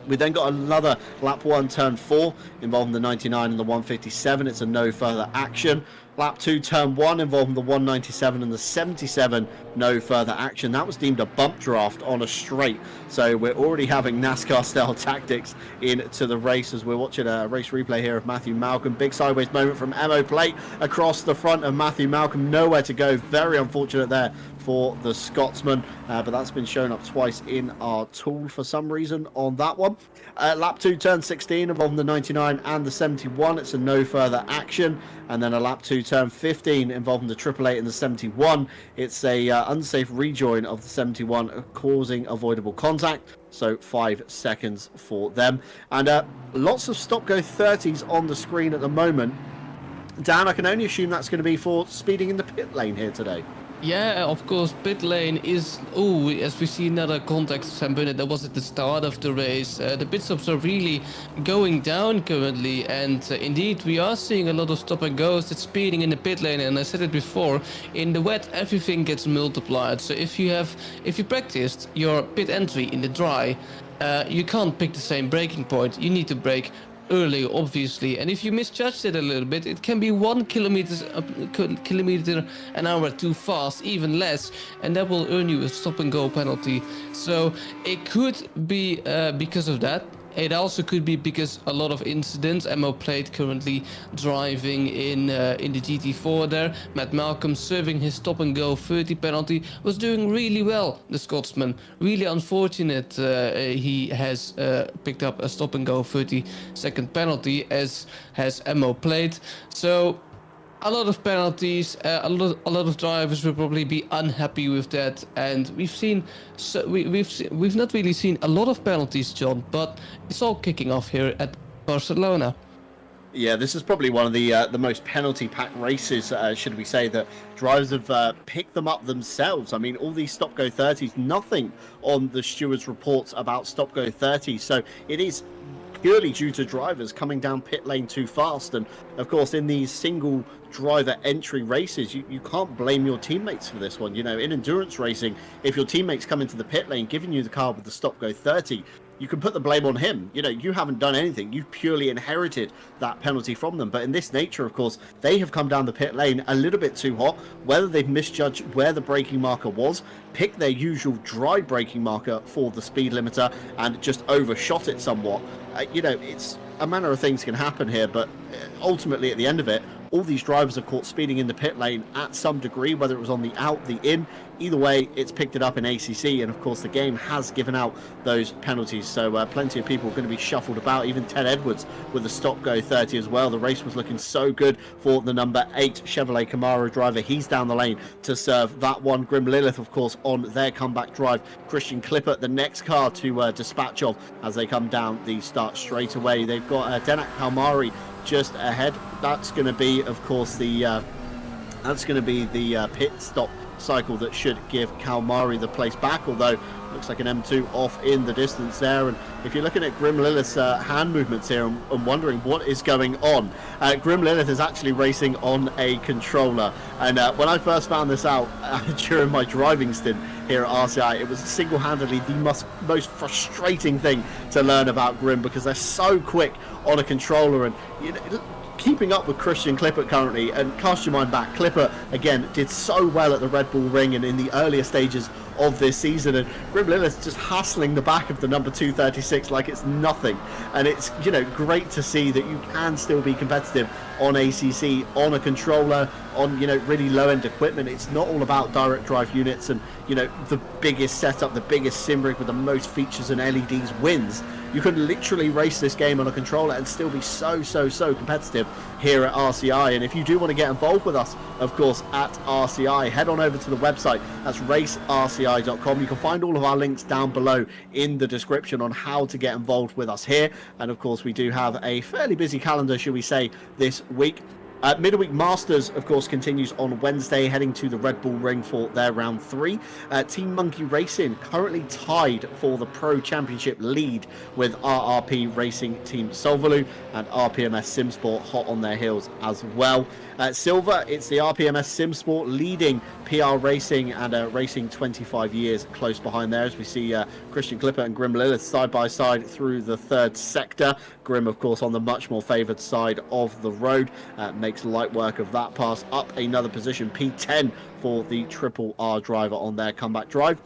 We then got another lap 1, turn 4, involving the 99 and the 157. It's a no further action. Lap 2, turn 1, involving the 197 and the 77. No further action. That was deemed a bump draft on a straight. So we're already having NASCAR-style tactics into the race as we're watching a race replay here of Matthew Malcolm. Big sideways moment from Emo Plate across the front of Matthew Malcolm. Nowhere to go. Very unfortunate there for the Scotsman, but that's been shown up twice in our tool for some reason on that one. Lap 2, turn 16, involving the 99 and the 71. It's a no further action. And then a lap 2, turn 15, involving the 888 and the 71. It's a unsafe rejoin of the 71, causing avoidable contact. So 5 seconds for them. And lots of stop-go 30s on the screen at the moment. Dan, I can only assume that's going to be for speeding in the pit lane here today. Yeah, of course, pit lane is... Oh, as we see another contact, Sam Bennett, that was at the start of the race. The pit stops are really going down currently, and indeed, we are seeing a lot of stop and goes that's speeding in the pit lane, and I said it before, in the wet, everything gets multiplied. So if you practiced your pit entry in the dry, you can't pick the same braking point. You need to brake early, obviously, and if you misjudged it a little bit, it can be 1 kilometer an hour too fast, even less, and that will earn you a stop and go penalty. So it could be because of that. It also could be because a lot of incidents. Emo Plate currently driving in the GT4 there. Matt Malcolm serving his stop and go 30 penalty, was doing really well, the Scotsman. Really unfortunate he has picked up a stop and go 30-second penalty, as has Emo Plate. So a lot of penalties, a lot of drivers will probably be unhappy with that, and we've not really seen a lot of penalties, John, but it's all kicking off here at Barcelona. Yeah, this is probably one of the most penalty-packed races, should we say, that drivers have picked them up themselves. I mean, all these stop-go 30s, nothing on the stewards' reports about stop-go 30s, so it is purely due to drivers coming down pit lane too fast. And of course, in these single driver entry races, you can't blame your teammates for this one. You know, in endurance racing, if your teammates come into the pit lane giving you the car with the stop go 30, you can put the blame on him. You know, you haven't done anything. You've purely inherited that penalty from them. But in this nature, of course, they have come down the pit lane a little bit too hot. Whether they've misjudged where the braking marker was, picked their usual dry braking marker for the speed limiter and just overshot it somewhat. You know, it's a manner of things can happen here, but ultimately at the end of it, all these drivers are caught speeding in the pit lane at some degree, whether it was on the out, the in. Either way, it's picked it up in ACC, and of course the game has given out those penalties, so plenty of people are going to be shuffled about. Even Ted Edwards with a stop-go 30 as well. The race was looking so good for the number 8 Chevrolet Camaro driver. He's down the lane to serve that one. Grim Lilith, of course, on their comeback drive. Christian Clipper, the next car to dispatch of as they come down the start straight away. They've got Denak Kalmari just ahead. That's going to be, of course, the pit stop cycle that should give Kalmari the place back, although looks like an M2 off in the distance there. And if you're looking at Grim Lilith's hand movements here and wondering what is going on, Grim Lilith is actually racing on a controller. And when I first found this out during my driving stint here at RCI, it was single-handedly the most frustrating thing to learn about Grim, because they're so quick on a controller. And you know, keeping up with Christian Clipper currently, and cast your mind back, Clipper again did so well at the Red Bull Ring and in the earlier stages of this season, and Grim Lilith just hustling the back of the number 236 like it's nothing. And it's, you know, great to see that you can still be competitive on ACC, on a controller, on, you know, really low-end equipment. It's not all about direct drive units and, you know, the biggest setup, the biggest sim rig with the most features and LEDs wins. You can literally race this game on a controller and still be so competitive here at RCI. And if you do want to get involved with us, of course, at RCI, head on over to the website. That's racerci.com. You can find all of our links down below in the description on how to get involved with us here. And of course, we do have a fairly busy calendar, should we say, this week. Midweek Masters, of course, continues on Wednesday, heading to the Red Bull Ring for their round 3. Team Monkey Racing currently tied for the Pro Championship lead with RRP Racing Team Solvalu and RPMS Simsport hot on their heels as well. Silver, it's the RPMS Simsport leading PR Racing and Racing 25 years close behind there, as we see Christian Clipper and Grim Lilith side by side through the third sector. Grim, of course, on the much more favoured side of the road, makes light work of that pass. Up another position, P10 for the Triple R driver on their comeback drive.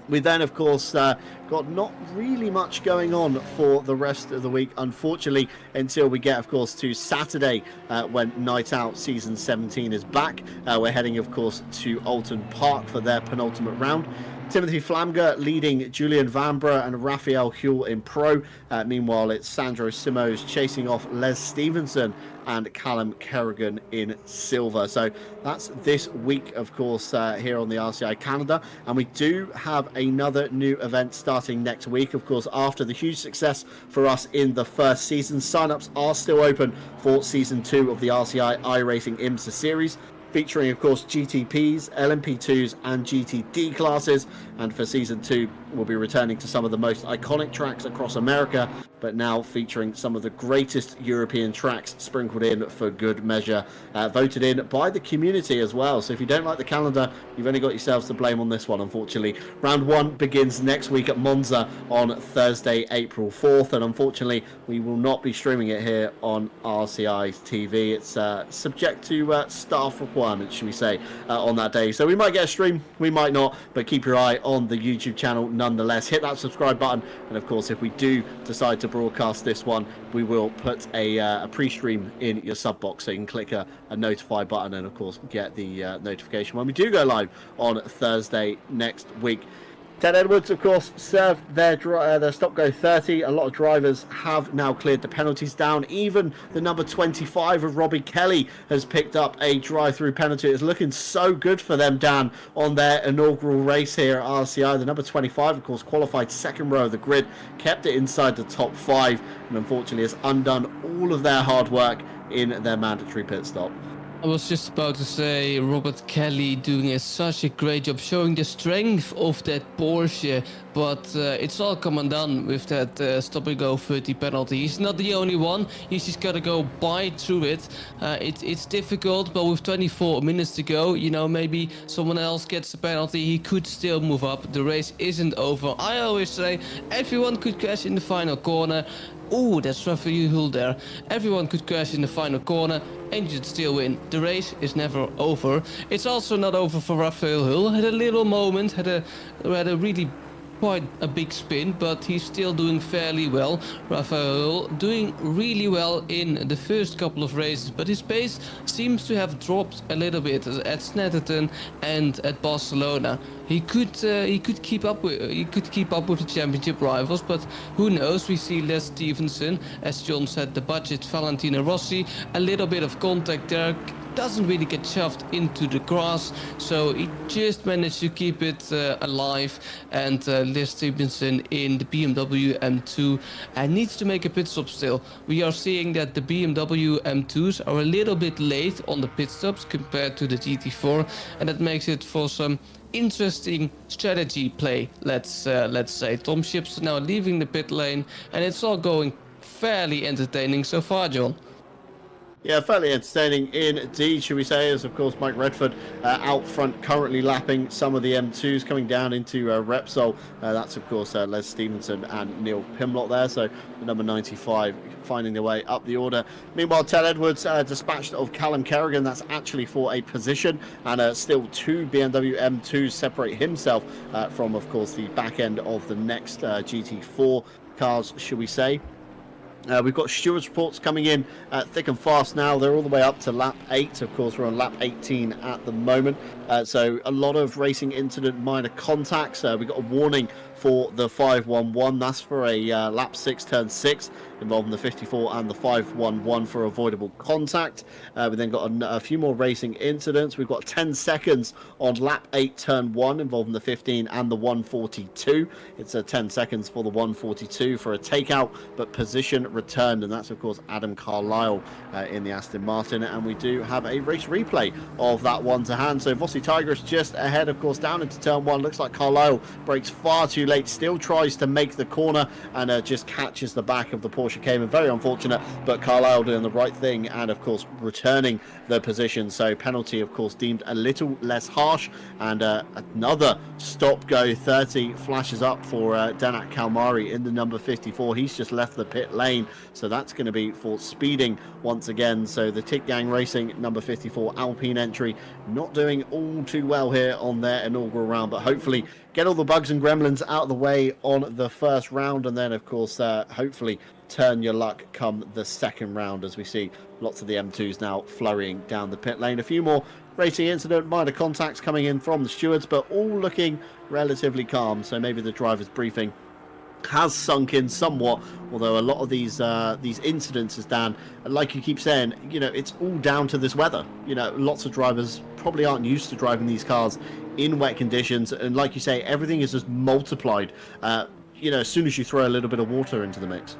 We then, of course, got not really much going on for the rest of the week, unfortunately, until we get, of course, to Saturday when Night Out Season 17 is back. We're heading, of course, to Alton Park for their penultimate round. Timothy Flamger leading Julian Vanbrugh and Raphael Huell in Pro. Meanwhile, it's Sandro Simos chasing off Les Stevenson and Callum Kerrigan in Silver. So that's this week, of course, here on the RCI Canada. And we do have another new event starting next week. Of course, after the huge success for us in the first season, sign-ups are still open for Season 2 of the RCI iRacing IMSA Series, featuring, of course, GTPs, LMP2s and GTD classes. And for Season 2, we'll be returning to some of the most iconic tracks across America, but now featuring some of the greatest European tracks sprinkled in for good measure, voted in by the community as well. So if you don't like the calendar, you've only got yourselves to blame on this one, unfortunately. Round 1 begins next week at Monza on Thursday, April 4th, and unfortunately, we will not be streaming it here on RCI's TV. It's subject to staff requirements, should we say, on that day. So we might get a stream, we might not, but keep your eye on the YouTube channel nonetheless. Hit that subscribe button, and of course, if we do decide to broadcast this one, we will put a pre-stream in your sub box, so you can click a notify button and of course get the notification when we do go live on Thursday next week. Ted Edwards, of course, served their stop-go 30. A lot of drivers have now cleared the penalties down. Even the number 25 of Robbie Kelly has picked up a drive-through penalty. It's looking so good for them, Dan, on their inaugural race here at RCI. The number 25, of course, qualified second row of the grid, kept it inside the top 5, and unfortunately has undone all of their hard work in their mandatory pit stop. I was just about to say, Robert Kelly doing such a great job showing the strength of that Porsche, but it's all come undone with that stop-and-go 30 penalty. He's not the only one, he's just got to go bite through it. It's difficult, but with 24 minutes to go, you know, maybe someone else gets a penalty, he could still move up. The race isn't over. I always say, everyone could crash in the final corner. Oh, that's Raphael Huell there. Everyone could crash in the final corner and you'd still win. The race is never over. It's also not over for Raphael Huell. Had a little moment, had a really quite a big spin, but he's still doing fairly well. Raphael doing really well in the first couple of races, but his pace seems to have dropped a little bit at Snetterton and at Barcelona. He could keep up with the championship rivals, but who knows? We see Les Stevenson, as John said, the budget Valentino Rossi, a little bit of contact there. Doesn't really get shoved into the grass, so he just managed to keep it alive. And Les Stevenson in the BMW M2 needs to make a pit stop still. We are seeing that the BMW M2s are a little bit late on the pit stops compared to the GT4, and that makes it for some interesting strategy play. Let's say Tom Ships now leaving the pit lane, and it's all going fairly entertaining so far, John. Yeah, fairly entertaining indeed, should we say, as of course Mike Redford out front currently lapping some of the M2s coming down into Repsol. That's of course Les Stevenson and Neil Pimlott there, so the number 95 finding their way up the order. Meanwhile, Ted Edwards dispatched of Callum Kerrigan, that's actually for a position, and still 2 BMW M2s separate himself from, of course, the back end of the next GT4 cars, should we say. We've got stewards reports coming in thick and fast now. They're all the way up to lap 8. Of course, we're on lap 18 at the moment. So a lot of racing incident minor contacts. We got a warning for the 511. That's for a lap 6, turn 6, involving the 54 and the 511 for avoidable contact. We then got a few more racing incidents. We've got 10 seconds on lap 8, turn 1, involving the 15 and the 142. It's 10 seconds for the 142 for a takeout, but position returned, and that's of course Adam Carlisle in the Aston Martin. And we do have a race replay of that one to hand. So Vossi Tigris just ahead, of course, down into turn 1. Looks like Carlisle brakes far too late, still tries to make the corner, and just catches the back of the Porsche Cayman. Very unfortunate, but Carlisle doing the right thing and of course returning the position. So penalty of course deemed a little less harsh, and another stop go 30 flashes up for Danat Kalmari in the number 54. He's just left the pit lane, so that's going to be for speeding once again. So the Tit Gang Racing number 54 Alpine entry not doing all too well here on their inaugural round, but hopefully get all the bugs and gremlins out of the way on the first round, and then of course hopefully turn your luck come the second round, as we see lots of the M2s now flurrying down the pit lane. A few more racing incident minor contacts coming in from the stewards, but all looking relatively calm. So maybe the driver's briefing has sunk in somewhat, although a lot of these incidences, Dan, like you keep saying, you know, it's all down to this weather. You know, lots of drivers probably aren't used to driving these cars in wet conditions, and like you say, everything is just multiplied you know, as soon as you throw a little bit of water into the mix.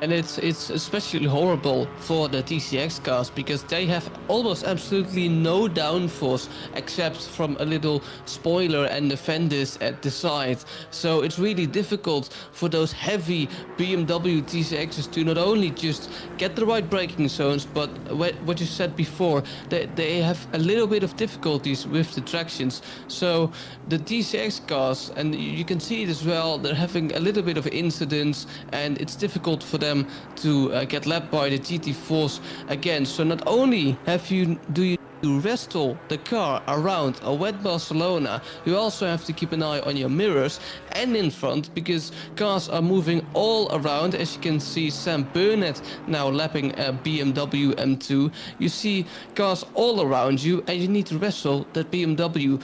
And it's especially horrible for the TCX cars, because they have almost absolutely no downforce except from a little spoiler and the fenders at the side. So it's really difficult for those heavy BMW TCXs to not only just get the right braking zones, but what you said before, they have a little bit of difficulties with the tractions. So the TCX cars, and you can see it as well, they're having a little bit of incidents, and it's difficult for them to get lapped by the GT4s again. So not only do you wrestle the car around a wet Barcelona, you also have to keep an eye on your mirrors and in front, because cars are moving all around. As you can see, Sam Burnett now lapping a BMW M2. You see cars all around you, and you need to wrestle that BMW.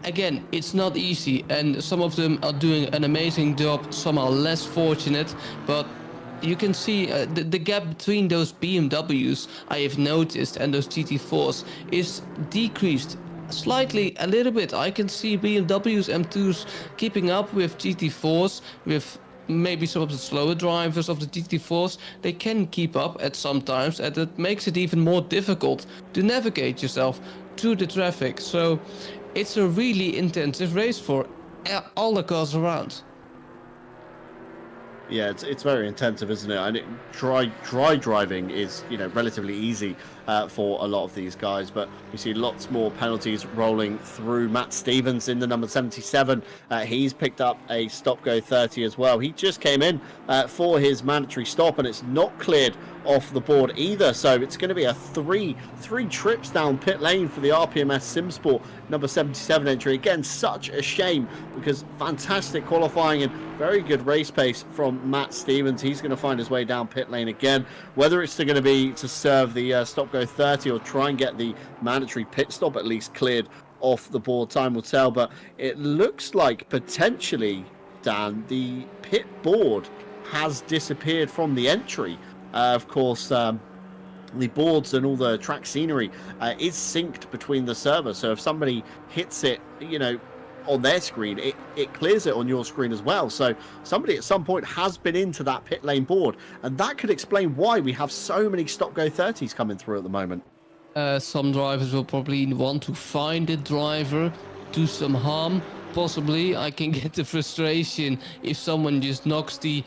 Again, it's not easy, and some of them are doing an amazing job, some are less fortunate, but you can see the gap between those BMWs, I have noticed, and those GT4s is decreased slightly, a little bit. I can see BMWs, M2s keeping up with GT4s, with maybe some of the slower drivers of the GT4s. They can keep up at some times, and it makes it even more difficult to navigate yourself through the traffic. So it's a really intensive race for all the cars around. Yeah, it's very intensive, isn't it? And dry driving is, you know, relatively easy for a lot of these guys, but we see lots more penalties rolling through. Matt Stevens in the number 77, he's picked up a stop go 30 as well. He just came in for his mandatory stop, and it's not cleared off the board either. So it's going to be a three trips down pit lane for the RPMS Simsport number 77 entry. Again, such a shame, because fantastic qualifying and very good race pace from Matt Stevens. He's going to find his way down pit lane again, whether it's going to be to serve the stop go 30 or try and get the mandatory pit stop at least cleared off the board. Time will tell, but it looks like potentially, Dan, the pit board has disappeared from the entry. Of course, the boards and all the track scenery is synced between the servers. So if somebody hits it, you know, on their screen, it clears it on your screen as well. So somebody at some point has been into that pit lane board, and that could explain why we have so many stop go 30s coming through at the moment. Some drivers will probably want to find the driver, do some harm. Possibly, I can get the frustration if someone just knocks the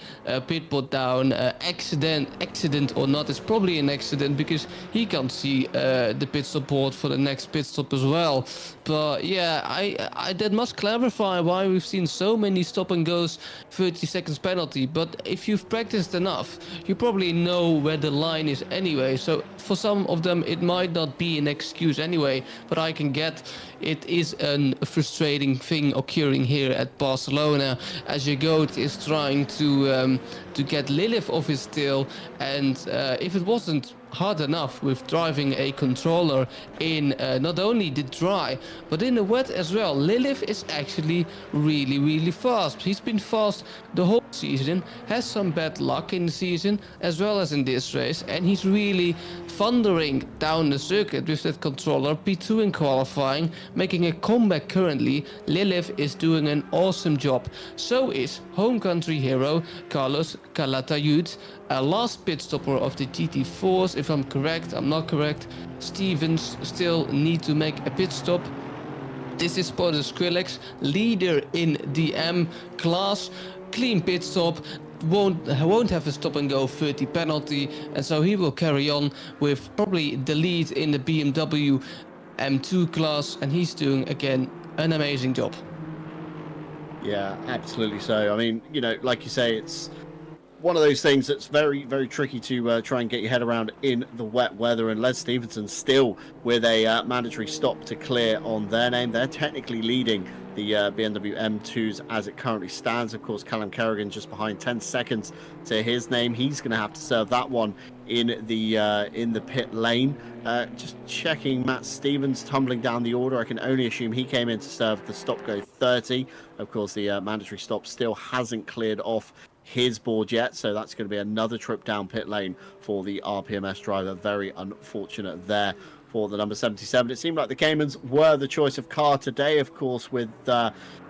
pit board down. Accident or not, it's probably an accident, because he can't see the pit stop board for the next pit stop as well. But yeah, I that must clarify why we've seen so many stop and goes 30 seconds penalty. But if you've practiced enough, you probably know where the line is anyway. So for some of them, it might not be an excuse anyway, but I can get it is a frustrating thing occurring here at Barcelona, as your goat is trying to get Lilith off his tail, and if it wasn't hard enough with driving a controller in not only the dry but in the wet as well, Lilith is actually really fast. He's been fast the whole season, has some bad luck in the season as well as in this race, and he's really thundering down the circuit with that controller. P2 in qualifying, making a comeback currently. Lilith is doing an awesome job. So is home country hero Carlos Calatayud, a last pit stopper of the GT4s, if I'm correct. I'm not correct. Stevens still need to make a pit stop. This is Spoder Skrillex, leader in the M class. Clean pit stop, won't have a stop and go 30 penalty, and so he will carry on with probably the lead in the BMW M2 class, and he's doing again an amazing job. Yeah, absolutely so. I mean, you know, like you say, it's one of those things that's very tricky to try and get your head around in the wet weather, and Les Stevenson still with a mandatory stop to clear on their name. They're technically leading the BMW M2s as it currently stands. Of course, Callum Kerrigan just behind, 10 seconds to his name. He's going to have to serve that one in the pit lane. Just checking Matt Stevens tumbling down the order. I can only assume he came in to serve the stop go 30. Of course, the mandatory stop still hasn't cleared off his board yet, so that's going to be another trip down pit lane for the RPMS driver. Very unfortunate there for the number 77. It seemed like the Caymans were the choice of car today, of course, with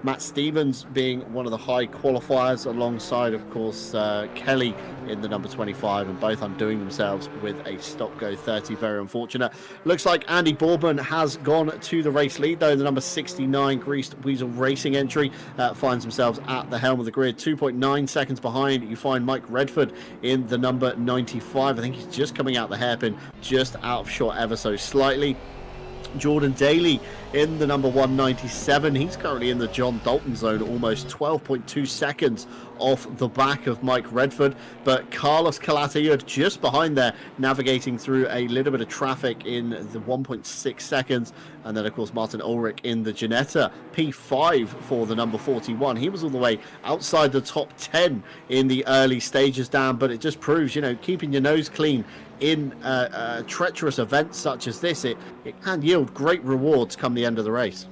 Matt Stevens being one of the high qualifiers alongside, of course, Kelly in the number 25, and both undoing themselves with a stop go 30. Very unfortunate. Looks like Andy Boardman has gone to the race lead, though. The number 69 Greased Weasel Racing entry finds themselves at the helm of the grid. 2.9 seconds behind, you find Mike Redford in the number 95. I think he's just coming out the hairpin, just out of shot ever so slightly. Jordan Daly in the number 197. He's currently in the John Dalton zone, almost 12.2 seconds off the back of Mike Redford. But Carlos Calatayud just behind there, navigating through a little bit of traffic in the 1.6 seconds. And then, of course, Martin Ulrich in the Ginetta, P5 for the number 41. He was all the way outside the top 10 in the early stages, Dan, but it just proves, you know, keeping your nose clean in a treacherous event such as this, it can yield great rewards come the end of the race.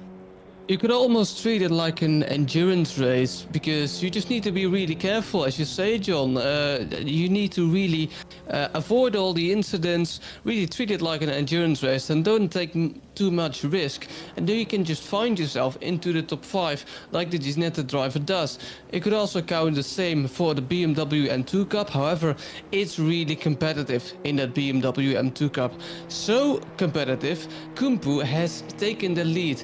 You could almost treat it like an endurance race, because you just need to be really careful, as you say, John. You need to really avoid all the incidents, really treat it like an endurance race, and don't take too much risk. And then you can just find yourself into the top 5, like the Ginetta driver does. It could also count the same for the BMW M2 Cup. However, it's really competitive in that BMW M2 Cup. So competitive, Kumpu has taken the lead.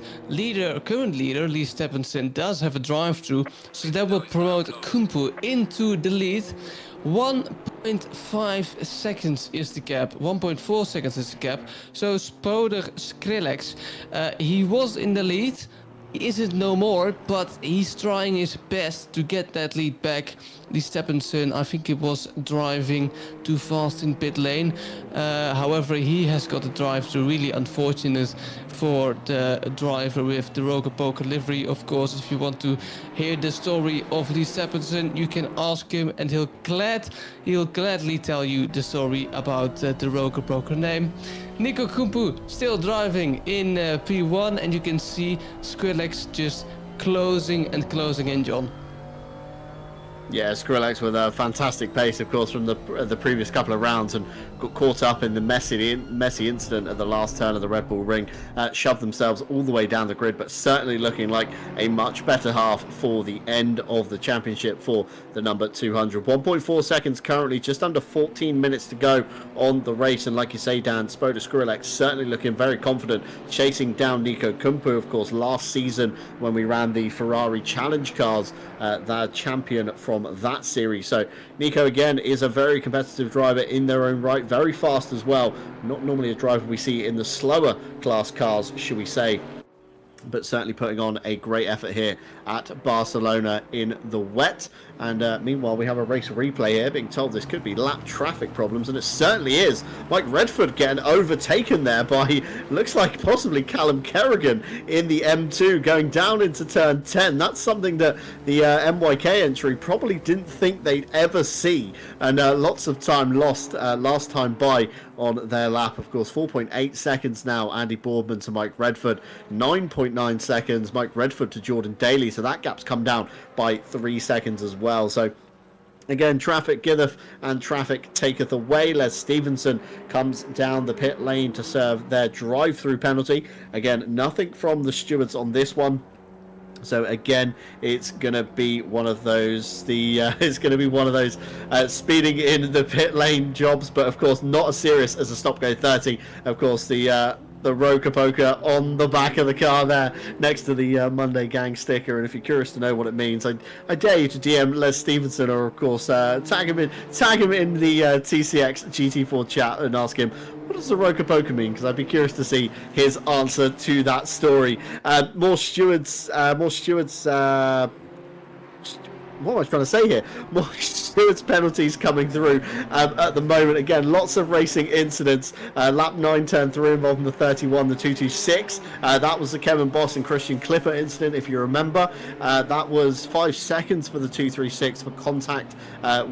Current leader, Lee Stephenson, does have a drive-through, so that will promote Kumpu into the lead. 1.5 seconds is the gap, 1.4 seconds is the gap. So Spoder Skrillex, he was in the lead, he isn't no more, but he's trying his best to get that lead back. Lee Stephenson, I think he was driving too fast in pit lane. However, he has got a drive-through. Really unfortunate for the driver with the Roker Poker livery. Of course, if you want to hear the story of Lee Stephenson, you can ask him, and he'll gladly tell you the story about the Roker Poker name. Nico Kumpu still driving in P1, and you can see Skrillex just closing in, John. Yeah, Skrillex with a fantastic pace, of course, from the previous couple of rounds, and got caught up in the messy incident at the last turn of the Red Bull Ring, shoved themselves all the way down the grid, but certainly looking like a much better half for the end of the championship for the number 200. 1.4 seconds currently, just under 14 minutes to go on the race, and like you say, Dan, Spoder Skrillex certainly looking very confident, chasing down Nico Kumpu. Of course, last season when we ran the Ferrari Challenge cars, the champion from that series. So Nico again is a very competitive driver in their own right, very fast as well. Not normally a driver we see in the slower class cars, should we say, but certainly putting on a great effort here at Barcelona in the wet. And meanwhile, we have a race replay here being told this could be lap traffic problems, and it certainly is. Mike Redford getting overtaken there by, looks like possibly Callum Kerrigan in the M2 going down into turn 10. That's something that the MYK entry probably didn't think they'd ever see, and lots of time lost last time by on their lap. Of course, 4.8 seconds now, Andy Boardman to Mike Redford, 9.9 seconds, Mike Redford to Jordan Daly, so that gap's come down by 3 seconds as well. So again, traffic giveth and traffic taketh away. Les Stevenson comes down the pit lane to serve their drive-through penalty. Again, nothing from the stewards on this one. So again, it's going to be one of those speeding in the pit lane jobs, but of course not as serious as a stop-go 30. Of course, the Roker Poker on the back of the car there next to the Monday Gang sticker, and if you're curious to know what it means, I dare you to DM Les Stevenson, or of course tag him in the TCX GT4 chat and ask him, what does the Roker Poker mean? Because I'd be curious to see his answer to that story. More stewards. What am I trying to say here? More stewards penalties coming through at the moment. Again, lots of racing incidents. Lap 9, turn 3 involving the 31, the 226. That was the Kevin Boss and Christian Clipper incident, if you remember. That was 5 seconds for the 236 for contact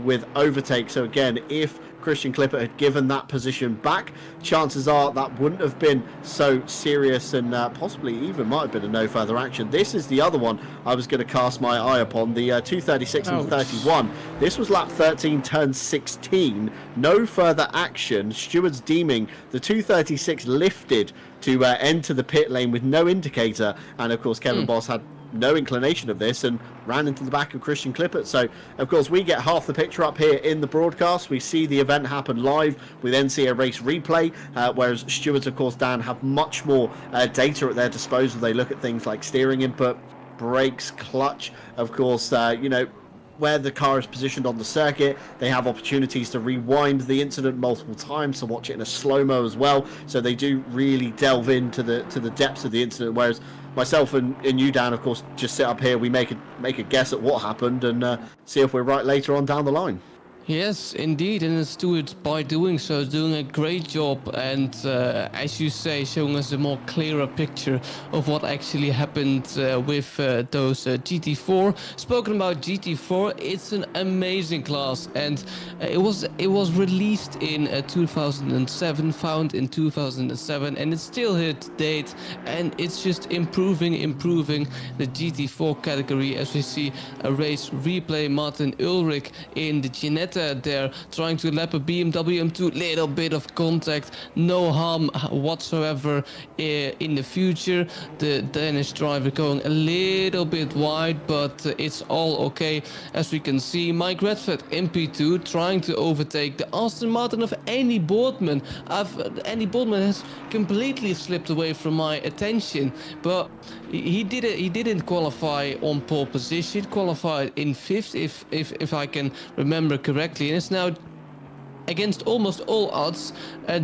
with overtake. So again, if Christian Clipper had given that position back, chances are that wouldn't have been so serious, and possibly even might have been a no further action. This is the other one I was going to cast my eye upon, the 236 and 31. This was lap 13, turn 16. No further action. Stewards deeming the 236 lifted to enter the pit lane with no indicator, and of course Kevin Boss had no inclination of this and ran into the back of Christian Clippert. So of course we get half the picture up here in the broadcast. We see the event happen live. We then see a race replay, whereas stewards, of course, Dan, have much more data at their disposal. They look at things like steering input, brakes, clutch, of course, where the car is positioned on the circuit. They have opportunities to rewind the incident multiple times, to watch it in a slow-mo as well. So they do really delve into the depths of the incident, whereas myself and you, Dan, of course, just sit up here. We make a guess at what happened and see if we're right later on down the line. Yes, indeed, and the stewards, by doing so, is doing a great job, and as you say, showing us a more clearer picture of what actually happened with those GT4. Spoken about GT4, it's an amazing class, and it was released in 2007, found in 2007, and it's still here to date, and it's just improving the GT4 category, as we see a race replay. Martin Ulrich in the Ginetta there, trying to lap a BMW M2, little bit of contact, no harm whatsoever in the future. The Danish driver going a little bit wide, but it's all okay. As we can see, Mike Redford in P2 trying to overtake the Aston Martin of Andy Boardman. Andy Boardman has completely slipped away from my attention, but he didn't qualify on pole position, qualified in 5th if I can remember correctly, and it's now against almost all odds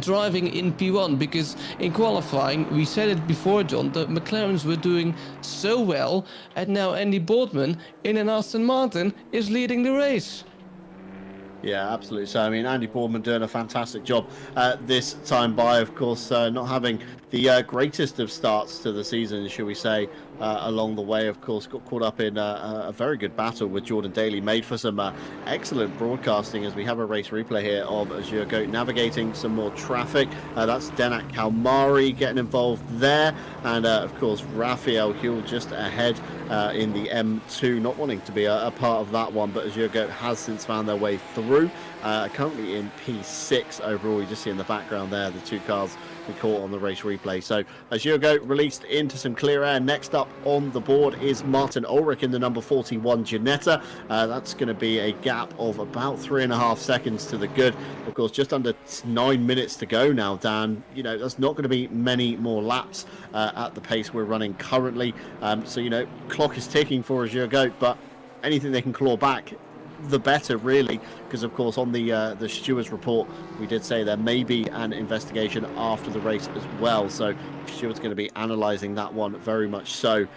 driving in P1, because in qualifying, we said it before, John, the McLarens were doing so well, and now Andy Boardman in an Aston Martin is leading the race. Yeah, absolutely. So, I mean, Andy Boardman doing a fantastic job this time by, of course, not having the greatest of starts to the season, shall we say, along the way. Of course, got caught up in a very good battle with Jordan Daly, made for some excellent broadcasting as we have a race replay here of Azure Goat navigating some more traffic. That's Denak Kalmari getting involved there, and of course, Raphael Huel just ahead in the M2, not wanting to be a part of that one, but Azure Goat has since found their way through. Currently in P6 overall. You just see in the background there the two cars we caught on the race replay. So Azure Goat released into some clear air. Next up on the board is Martin Ulrich in the number 41 Ginetta. That's going to be a gap of about 3.5 seconds to the good. Of course, just under 9 minutes to go now, Dan. You know, that's not going to be many more laps at the pace we're running currently. So, you know, clock is ticking for Azure Goat, but anything they can claw back, the better, really, because of course on the stewards report we did say there may be an investigation after the race as well. So Stewart's going to be analysing that one very much so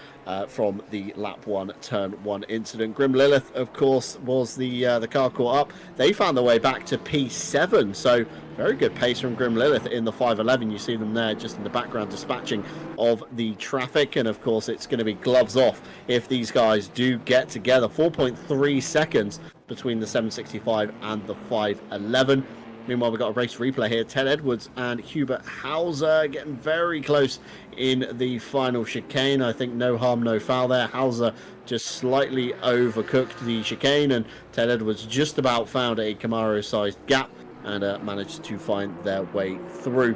from the lap 1, turn 1 incident. Grim Lilith, of course, was the car caught up. They found their way back to P7, so very good pace from Grim Lilith in the 511. You see them there just in the background dispatching of the traffic, and of course it's going to be gloves off if these guys do get together. 4.3 seconds between the 765 and the 511. Meanwhile, we've got a race replay here. Ted Edwards and Hubert Hauser getting very close in the final chicane. I think no harm, no foul there. Hauser just slightly overcooked the chicane, and Ted Edwards just about found a Camaro-sized gap and managed to find their way through.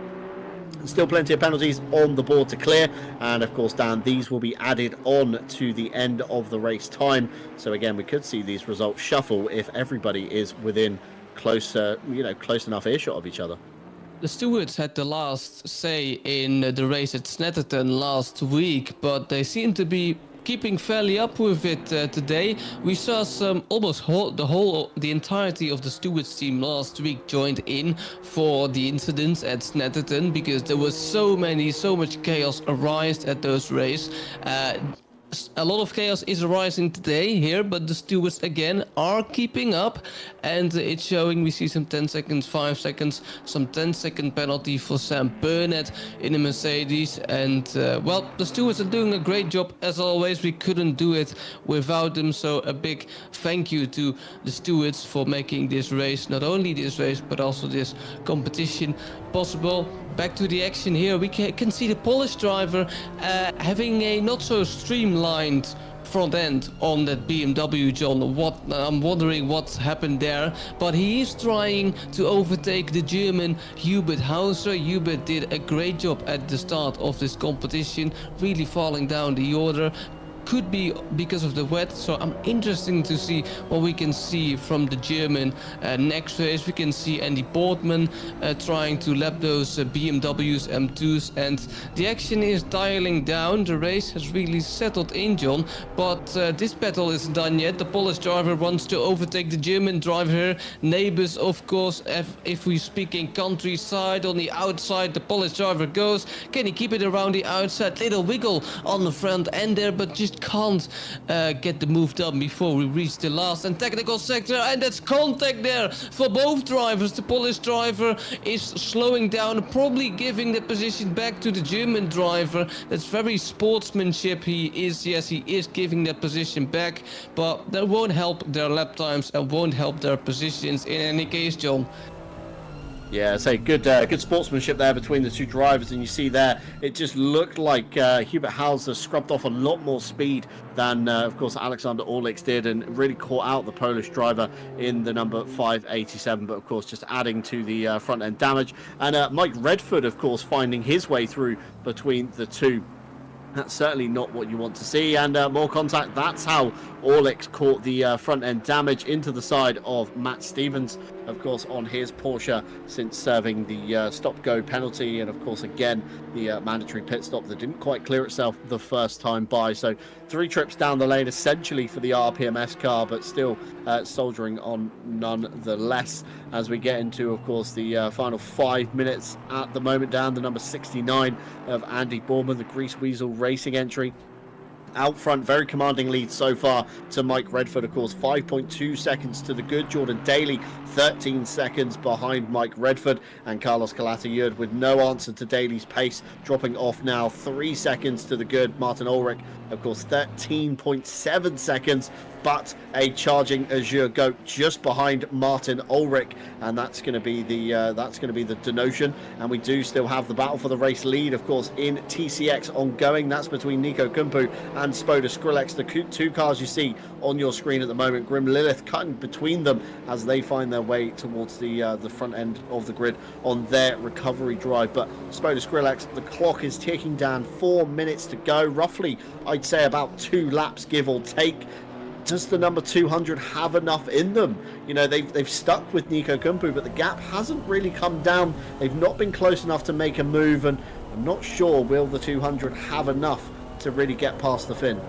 Still plenty of penalties on the board to clear, and of course, Dan, these will be added on to the end of the race time. So again, we could see these results shuffle if everybody is within close enough earshot of each other. The stewards had the last say in the race at Snetterton last week, but they seem to be keeping fairly up with it today. We saw some almost the entirety of the stewards team last week joined in for the incidents at Snetterton because there was so much chaos arised at those races. A lot of chaos is arising today here, but the stewards again are keeping up, and it's showing. We see some 10 seconds, 5 seconds, some 10-second penalty for Sam Burnett in a Mercedes, and well, the stewards are doing a great job as always. We couldn't do it without them, so a big thank you to the stewards for making this race, not only this race but also this competition, possible. Back to the action here. We can see the Polish driver having a not so streamlined front end on that BMW, John. I'm wondering what happened there, but he is trying to overtake the German Hubert Hauser. Hubert did a great job at the start of this competition, really falling down the order. Could be because of the wet, so I'm interested to see what we can see from the German next race. We can see Andy Portman trying to lap those BMWs M2s, and the action is dialing down. The race has really settled in, John, but this battle isn't done yet. The Polish driver wants to overtake the German driver. Neighbors, of course. If we speak in countryside, on the outside the Polish driver goes. Can he keep it around the outside? Little wiggle on the front end there, but just can't get the move done before we reach the last and technical sector, and that's contact there for both drivers. The Polish driver is slowing down, probably giving the position back to the German driver. That's very sportsmanship. He is giving that position back, but that won't help their lap times and won't help their positions in any case, John. Yeah, so good sportsmanship there between the two drivers, and you see there, it just looked like Hubert Hauser scrubbed off a lot more speed than, of course, Alexander Orliks did, and really caught out the Polish driver in the number 587, but of course just adding to the front end damage. And Mike Redford, of course, finding his way through between the two. That's certainly not what you want to see, and more contact. That's how Orliks caught the front end damage into the side of Matt Stevens, of course, on his Porsche since serving the stop-go penalty, and of course again the mandatory pit stop that didn't quite clear itself the first time by. So 3 trips down the lane essentially for the RPMS car, but still soldiering on nonetheless as we get into, of course, the final 5 minutes at the moment. Down the number 69 of Andy Borman, the Grease Weasel Racing entry. Out front, very commanding lead so far to Mike Redford, of course, 5.2 seconds to the good. Jordan Daly, 13 seconds behind Mike Redford, and Carlos Calatayud with no answer to Daly's pace, dropping off now 3 seconds to the good. Martin Ulrich, of course, 13.7 seconds, but a charging Azure Goat just behind Martin Ulrich, and that's going to be the denotion. And we do still have the battle for the race lead, of course, in TCX ongoing. That's between Nico Kumpu and Spoda Skrillex, the two cars you see on your screen at the moment. Grim Lilith cutting between them as they find their way towards the front end of the grid on their recovery drive. But Spoda Skrillex, the clock is ticking down, 4 minutes to go, roughly I'd say about 2 laps give or take. Does the number 200 have enough in them? You know, they've stuck with Nico Kumpu, but the gap hasn't really come down. They've not been close enough to make a move, and I'm not sure will the 200 have enough to really get past the fin.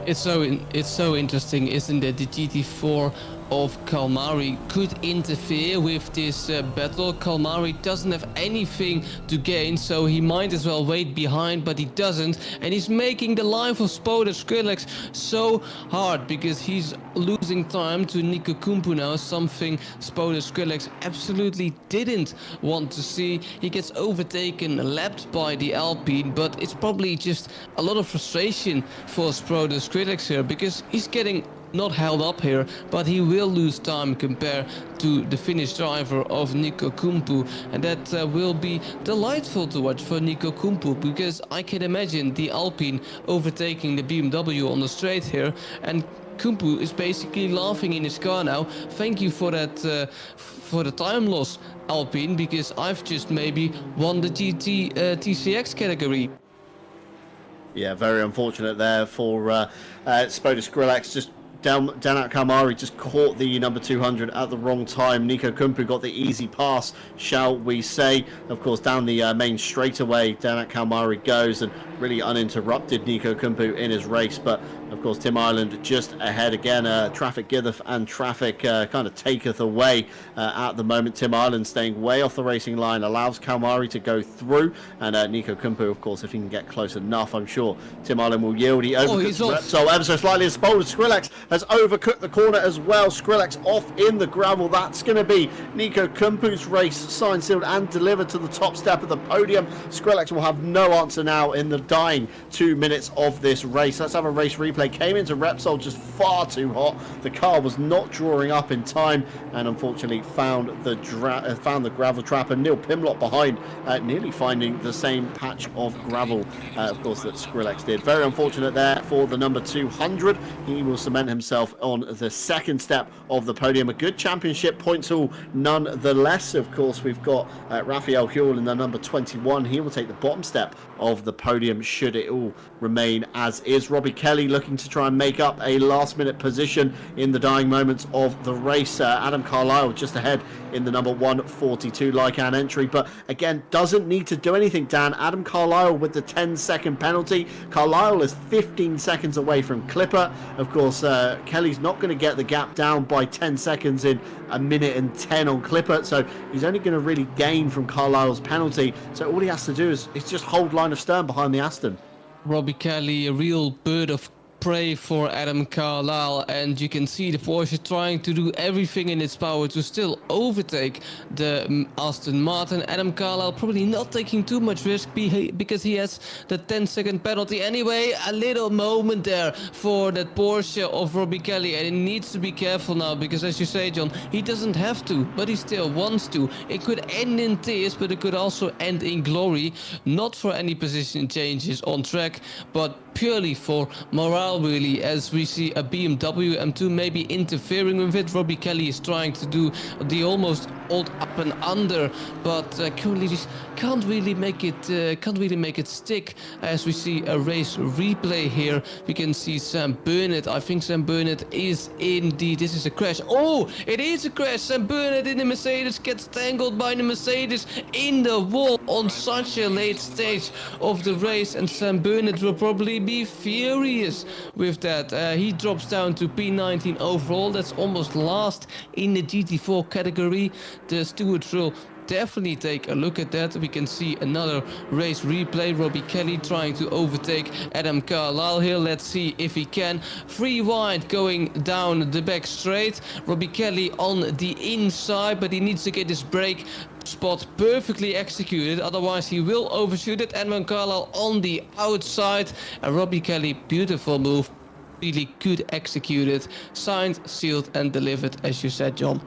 It's so interesting, isn't it? The GT4 of Kalmari could interfere with this battle. Kalmari doesn't have anything to gain, so he might as well wait behind, but he doesn't, and he's making the life of Spoda Skrillex so hard because he's losing time to Nico Kumpu now, something Spoda Skrillex absolutely didn't want to see. He gets overtaken, lapped by the Alpine, but it's probably just a lot of frustration for Spoda Skrillex here because he's getting not held up here, but he will lose time compared to the Finnish driver of Nico Kumpu, and that will be delightful to watch for Nico Kumpu because I can imagine the Alpine overtaking the BMW on the straight here, and Kumpu is basically laughing in his car now. Thank you for that, for the time loss, Alpine, because I've just maybe won the TCX category. Yeah, very unfortunate there for Spoda Skrillex. Just Danat Kalmari just caught the number 200 at the wrong time. Nico Kumpu got the easy pass, shall we say. Of course, down the main straightaway, Danat Kalmari goes and really uninterrupted Nico Kumpu in his race. But, of course, Tim Ireland just ahead again. Traffic giveth and traffic kind of taketh away at the moment. Tim Ireland staying way off the racing line, allows Kalmari to go through. And Nico Kumpu, of course, if he can get close enough, I'm sure Tim Ireland will yield. He overcuts Repsol ever so slightly, and Spoda Skrillex has overcooked the corner as well. Skrillex off in the gravel. That's going to be Nico Kumpu's race, signed, sealed and delivered to the top step of the podium. Skrillex will have no answer now in the dying 2 minutes of this race. Let's have a race replay. Came into Repsol just far too hot. The car was not drawing up in time and unfortunately found the gravel trap, and Neil Pimlott behind, nearly finding the same patch of gravel, of course, that Skrillex did. Very unfortunate there for the number 200. He will cement himself on the second step of the podium. A good championship points haul nonetheless. Of course, we've got Raphael Huel in the number 21. He will take the bottom step of the podium should it all remain as is. Robbie Kelly looking to try and make up a last minute position in the dying moments of the race. Adam Carlisle just ahead in the number 142 Lycan entry, but again doesn't need to do anything, Dan. Adam Carlisle with the 10-second penalty. Carlisle is 15 seconds away from Clipper. Of course, Kelly's not going to get the gap down by 10 seconds in a minute and 10 on Clipper, so he's only going to really gain from Carlisle's penalty. So all he has to do is just hold line of stern behind the Aston. Robbie Kelly, a real bird of prey for Adam Carlisle, and you can see the Porsche trying to do everything in its power to still overtake the Aston Martin. Adam Carlisle probably not taking too much risk because he has the 10-second penalty anyway. A little moment there for that Porsche of Robbie Kelly, and he needs to be careful now because, as you say, John, he doesn't have to, but he still wants to. It could end in tears, but it could also end in glory, not for any position changes on track, but purely for morale, really, as we see a BMW M2 maybe interfering with it. Robbie Kelly is trying to do the almost old up and under, but currently just can't really make it stick. As we see a race replay here, we can see Sam Burnett. I think Sam Burnett is indeed, this is a crash. Oh, it is a crash. Sam Burnett in the Mercedes gets tangled by the Mercedes in the wall on such a late stage of the race, and Sam Burnett will probably be furious with that. He drops down to P19 overall. That's almost last in the GT4 category. The stewards will definitely take a look at that. We can see another race replay. Robbie Kelly trying to overtake Adam Carlisle here. Let's see if he can. Free wide going down the back straight. Robbie Kelly on the inside, but he needs to get his brake spot perfectly executed, otherwise he will overshoot it. Adam Carlisle on the outside, and Robbie Kelly, beautiful move, really good executed, signed, sealed and delivered, as you said, John.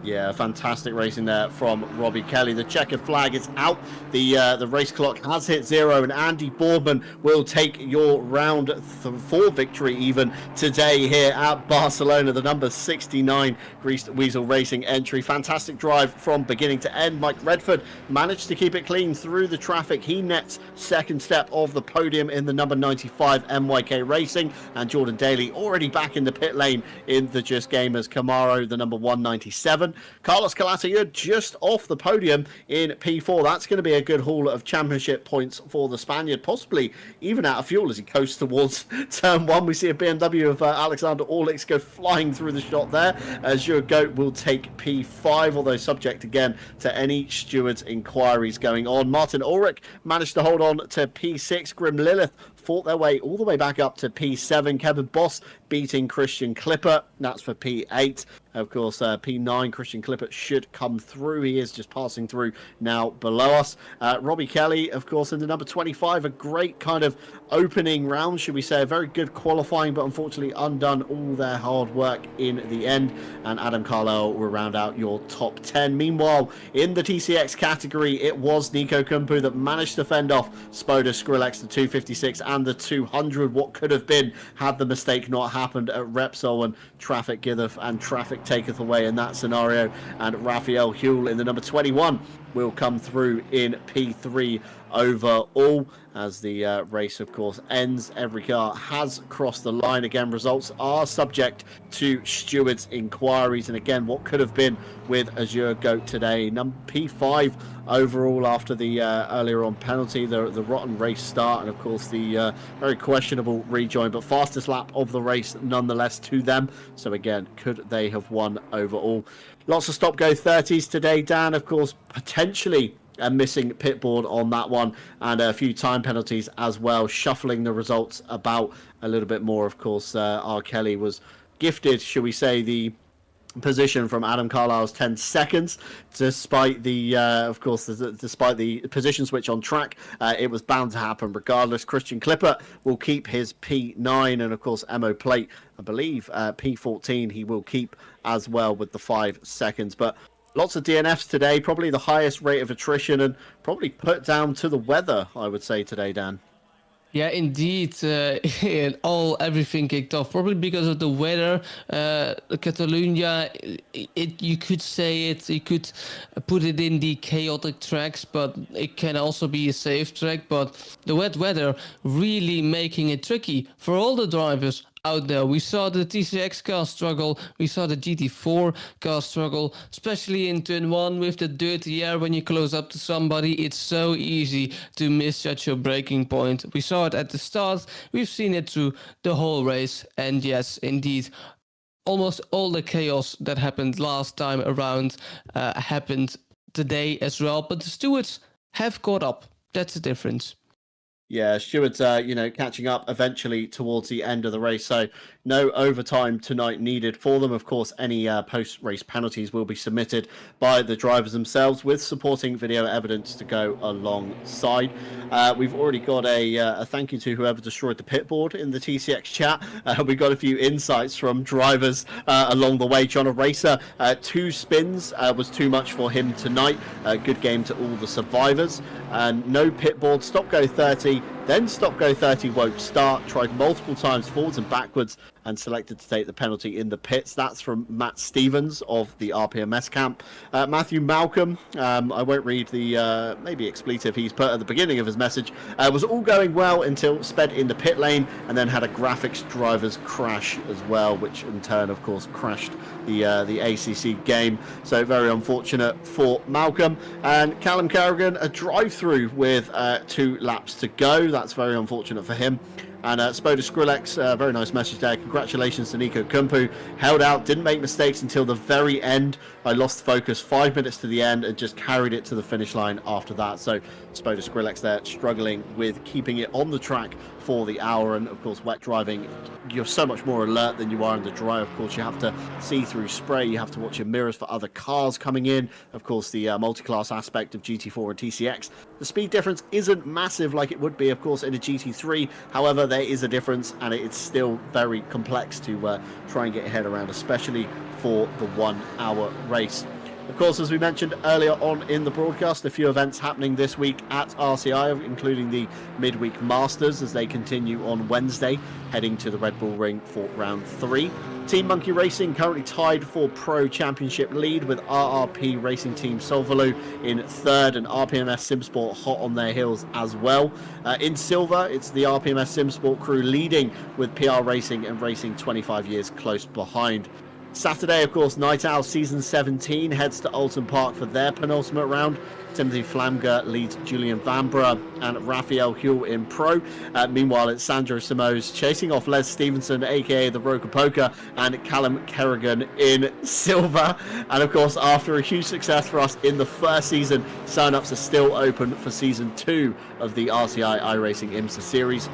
Yeah, fantastic racing there from Robbie Kelly. The checkered flag is out. The race clock has hit zero, and Andy Boardman will take your round 4 victory even today here at Barcelona. The number 69 Greased Weasel Racing entry. Fantastic drive from beginning to end. Mike Redford managed to keep it clean through the traffic. He nets second step of the podium in the number 95 MYK Racing, and Jordan Daly already back in the pit lane in the Just Gamers Camaro, the number 197. 7. Carlos Calatayud just off the podium in P4. That's going to be a good haul of championship points for the Spaniard, possibly even out of fuel as he coasts towards turn 1. We see a BMW of Alexander Orlix go flying through the shot there. Azure Goat will take P5, although subject again to any stewards inquiries going on. Martin Ulrich managed to hold on to P6. Grim Lilith fought their way all the way back up to P7. Kevin Boss beating Christian Clipper. That's for P8. Of course, P9, Christian Clipper should come through. He is just passing through now below us. Robbie Kelly, of course, in the number 25. A great kind of opening round, should we say. A very good qualifying, but unfortunately undone all their hard work in the end. And Adam Carlisle will round out your top 10. Meanwhile, in the TCX category, it was Nico Kumpu that managed to fend off Spoda Skrillex, the 256 and the 200. What could have been had the mistake not happened at Repsol, and traffic giveth and traffic taketh away in that scenario. And Raphael Huell in the number 21 will come through in P3 overall as the race, of course, ends. Every car has crossed the line. Again, results are subject to stewards' inquiries. And again, what could have been with Azure Goat today? Number P5 overall after the earlier on penalty, the rotten race start, and of course the very questionable rejoin, but fastest lap of the race nonetheless to them. So again, could they have won overall? Lots of stop-go 30s today, Dan. Of course, potentially a missing pit board on that one, and a few time penalties as well, shuffling the results about a little bit more. Of course, R. Kelly was gifted, shall we say, the position from Adam Carlisle's 10 seconds, despite the of course despite the position switch on track. It was bound to happen regardless. Christian Clipper will keep his P9, and of course Emo Plate, I believe, P14 he will keep as well with the 5 seconds. But lots of DNFs today, probably the highest rate of attrition, and probably put down to the weather, I would say, today, Dan. Yeah, indeed. Everything kicked off probably because of the weather. Catalonia, you could say it. You could put it in the chaotic tracks, but it can also be a safe track. But the wet weather really making it tricky for all the drivers out there. We saw the TCX car struggle, we saw the GT4 car struggle, especially in turn 1 with the dirty air. When you close up to somebody, it's so easy to misjudge your braking point. We saw it at the start, we've seen it through the whole race, and yes, indeed, almost all the chaos that happened last time around happened today as well, but the stewards have caught up. That's the difference. Yeah, stewards, catching up eventually towards the end of the race. So no overtime tonight needed for them. Of course, any post-race penalties will be submitted by the drivers themselves with supporting video evidence to go alongside. We've already got a thank you to whoever destroyed the pit board in the TCX chat. We got a few insights from drivers along the way. John Racer, 2 spins was too much for him tonight. Good game to all the survivors. And no pit board, stop-go 30. Then stop-go 30 won't start. Tried multiple times forwards and backwards and selected to take the penalty in the pits. That's from Matt Stevens of the RPMS camp. Matthew Malcolm, I won't read the maybe expletive he's put at the beginning of his message, was all going well until sped in the pit lane and then had a graphics driver's crash as well, which in turn, of course, crashed the ACC game. So very unfortunate for Malcolm. And Callum Carrigan, a drive-through with 2 laps to go. That's very unfortunate for him. And Spoda Skrillex, very nice message there. Congratulations to Nico Kumpu. Held out, didn't make mistakes until the very end. I lost focus 5 minutes to the end and just carried it to the finish line after that. So Spoda Skrillex there struggling with keeping it on the track for the hour. And of course, wet driving, you're so much more alert than you are in the dry. Of course, you have to see through spray. You have to watch your mirrors for other cars coming in. Of course, the multi-class aspect of GT4 and TCX. The speed difference isn't massive like it would be, of course, in a GT3. However, there is a difference, and it's still very complex to try and get your head around, especially for the 1 hour race. Of course, as we mentioned earlier on in the broadcast, a few events happening this week at RCI, including the Midweek Masters as they continue on Wednesday, heading to the Red Bull Ring for round 3. Team Monkey Racing currently tied for Pro Championship lead with RRP Racing Team Solvalu in 3rd, and RPMS Simsport hot on their heels as well. In silver, it's the RPMS Simsport crew leading with PR Racing and Racing 25 years close behind. Saturday, of course, Night Owl Season 17 heads to Alton Park for their penultimate round. Timothy Flamger leads Julian Vanbrugh and Raphael Huell in Pro. Meanwhile, it's Sandro Simoes chasing off Les Stevenson, aka the Roker Poker, and Callum Kerrigan in Silver. And of course, after a huge success for us in the first season, sign-ups are still open for Season 2 of the RCI iRacing IMSA Series,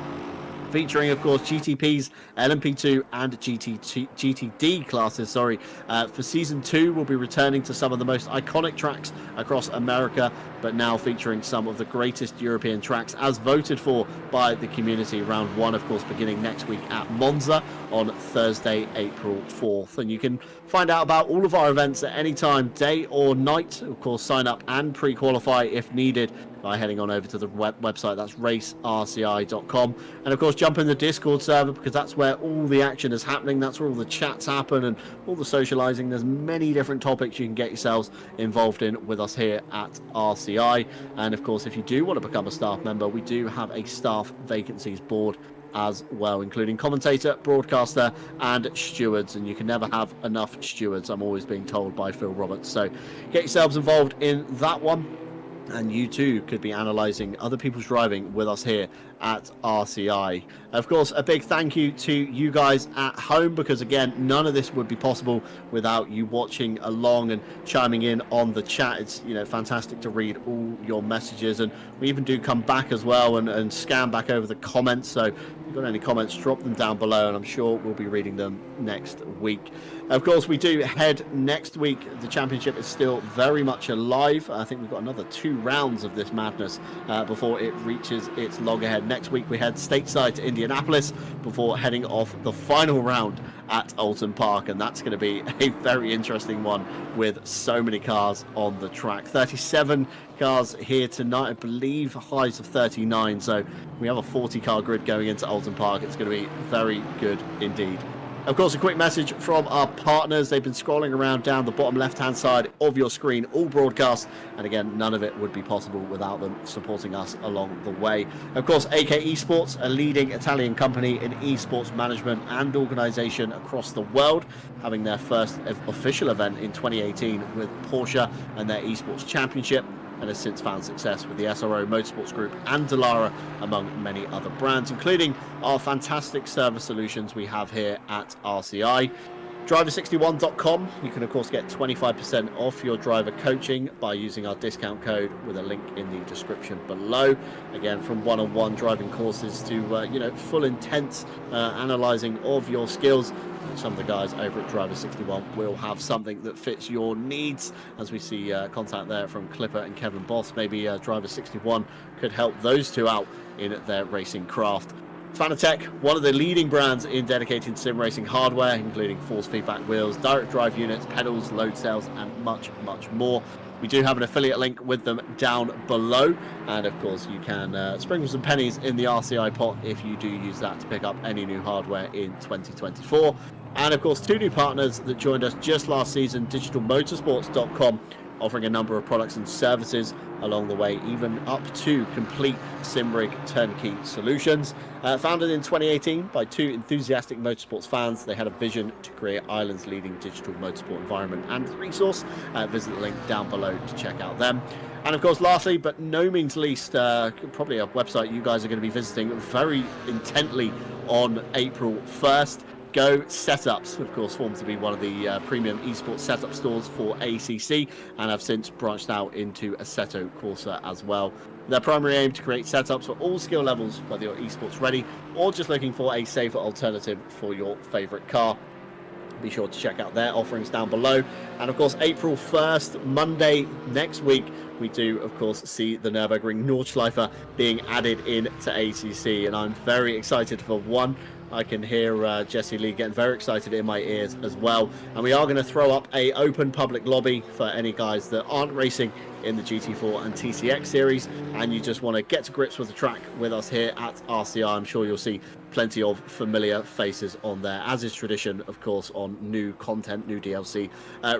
featuring, of course, GTPs, LMP2 and GTD classes. For Season 2, we'll be returning to some of the most iconic tracks across America, but now featuring some of the greatest European tracks as voted for by the community. Round 1, of course, beginning next week at Monza on Thursday, April 4th. And you can find out about all of our events at any time, day or night. Of course, sign up and pre-qualify if needed by heading on over to the website. That's racerci.com. And of course, jump in the Discord server, because that's where all the action is happening. That's where all the chats happen and all the socializing. There's many different topics you can get yourselves involved in with us here at RCI. And of course, if you do want to become a staff member, we do have a staff vacancies board as well, including commentator, broadcaster and stewards, and you can never have enough stewards, I'm always being told by Phil Roberts. So get yourselves involved in that one, and you too could be analysing other people's driving with us here at RCI. Of course, a big thank you to you guys at home, because again, none of this would be possible without you watching along and chiming in on the chat. It's, you know, fantastic to read all your messages, and we even do come back as well and scan back over the comments. So if you've got any comments, drop them down below, and I'm sure we'll be reading them next week. Of course, we do head next week. The championship is still very much alive. I think we've got another 2 rounds of this madness before it reaches its loggerhead. Next week, we head stateside to Indianapolis before heading off the final round at Alton Park, and that's going to be a very interesting one with so many cars on the track. 37 cars here tonight, I believe highs of 39, so we have a 40-car grid going into Alton Park. It's going to be very good indeed. Of course, a quick message from our partners. They've been scrolling around down the bottom left-hand side of your screen, all broadcasts. And again, none of it would be possible without them supporting us along the way. Of course, AK Esports, a leading Italian company in esports management and organisation across the world, having their first official event in 2018 with Porsche and their esports championship, and has since found success with the SRO Motorsports Group and Dallara, among many other brands, including our fantastic service solutions we have here at RCI. Driver61.com, you can of course get 25% off your driver coaching by using our discount code with a link in the description below. Again, from one-on-one driving courses to full intense analysing of your skills. Some of the guys over at Driver61 will have something that fits your needs, as we see contact there from Clipper and Kevin Boss. Maybe Driver61 could help those two out in their racing craft. Fanatec, one of the leading brands in dedicated sim racing hardware, including force feedback wheels, direct drive units, pedals, load cells, and much, much more. We do have an affiliate link with them down below, and of course you can sprinkle some pennies in the RCI pot if you do use that to pick up any new hardware in 2024. And of course, 2 new partners that joined us just last season, digitalmotorsports.com, offering a number of products and services along the way, even up to complete SimRig turnkey solutions. Founded in 2018 by 2 enthusiastic motorsports fans, they had a vision to create Ireland's leading digital motorsport environment and resource. Visit the link down below to check out them. And of course, lastly, but no means least, probably a website you guys are going to be visiting very intently on April 1st. Go Setups, of course, formed to be one of the premium esports setup stores for ACC, and have since branched out into Assetto Corsa as well. Their primary aim to create setups for all skill levels, whether you're esports ready or just looking for a safer alternative for your favourite car. Be sure to check out their offerings down below. And of course, April 1st, Monday next week, we do, of course, see the Nürburgring Nordschleife being added in to ACC, and I'm very excited for one. I can hear Jesse Lee getting very excited in my ears as well. And we are going to throw up a open public lobby for any guys that aren't racing in the GT4 and TCX series, and you just want to get to grips with the track with us here at RCI. I'm sure you'll see plenty of familiar faces on there, as is tradition, of course, on new content, new DLC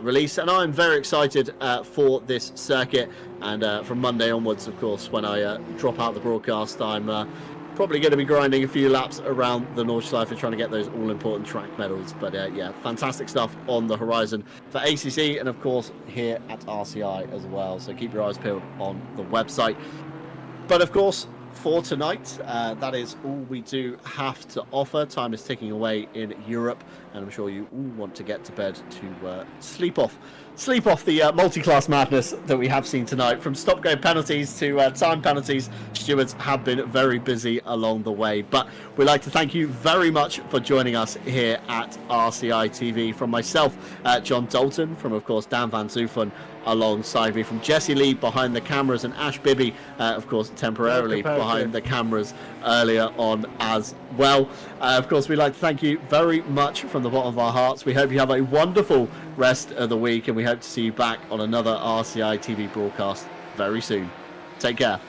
release. And I'm very excited for this circuit. And from Monday onwards, of course, when I drop out the broadcast, I'm probably going to be grinding a few laps around the Nordschleife trying to get those all-important track medals. But yeah, fantastic stuff on the horizon for ACC and, of course, here at RCI as well. So keep your eyes peeled on the website. But, of course, for tonight, that is all we do have to offer. Time is ticking away in Europe, and I'm sure you all want to get to bed to sleep off the multi-class madness that we have seen tonight. From stop-go penalties to time penalties, stewards have been very busy along the way. But we'd like to thank you very much for joining us here at RCI TV. From myself, John Dalton, from, of course, Dan Van Zoofen alongside me, from Jesse Lee behind the cameras, and Ash Bibby, of course, temporarily behind the cameras earlier on as well. Of course, we'd like to thank you very much from the bottom of our hearts. We hope you have a wonderful rest of the week, and we hope to see you back on another RCI TV broadcast very soon. Take care.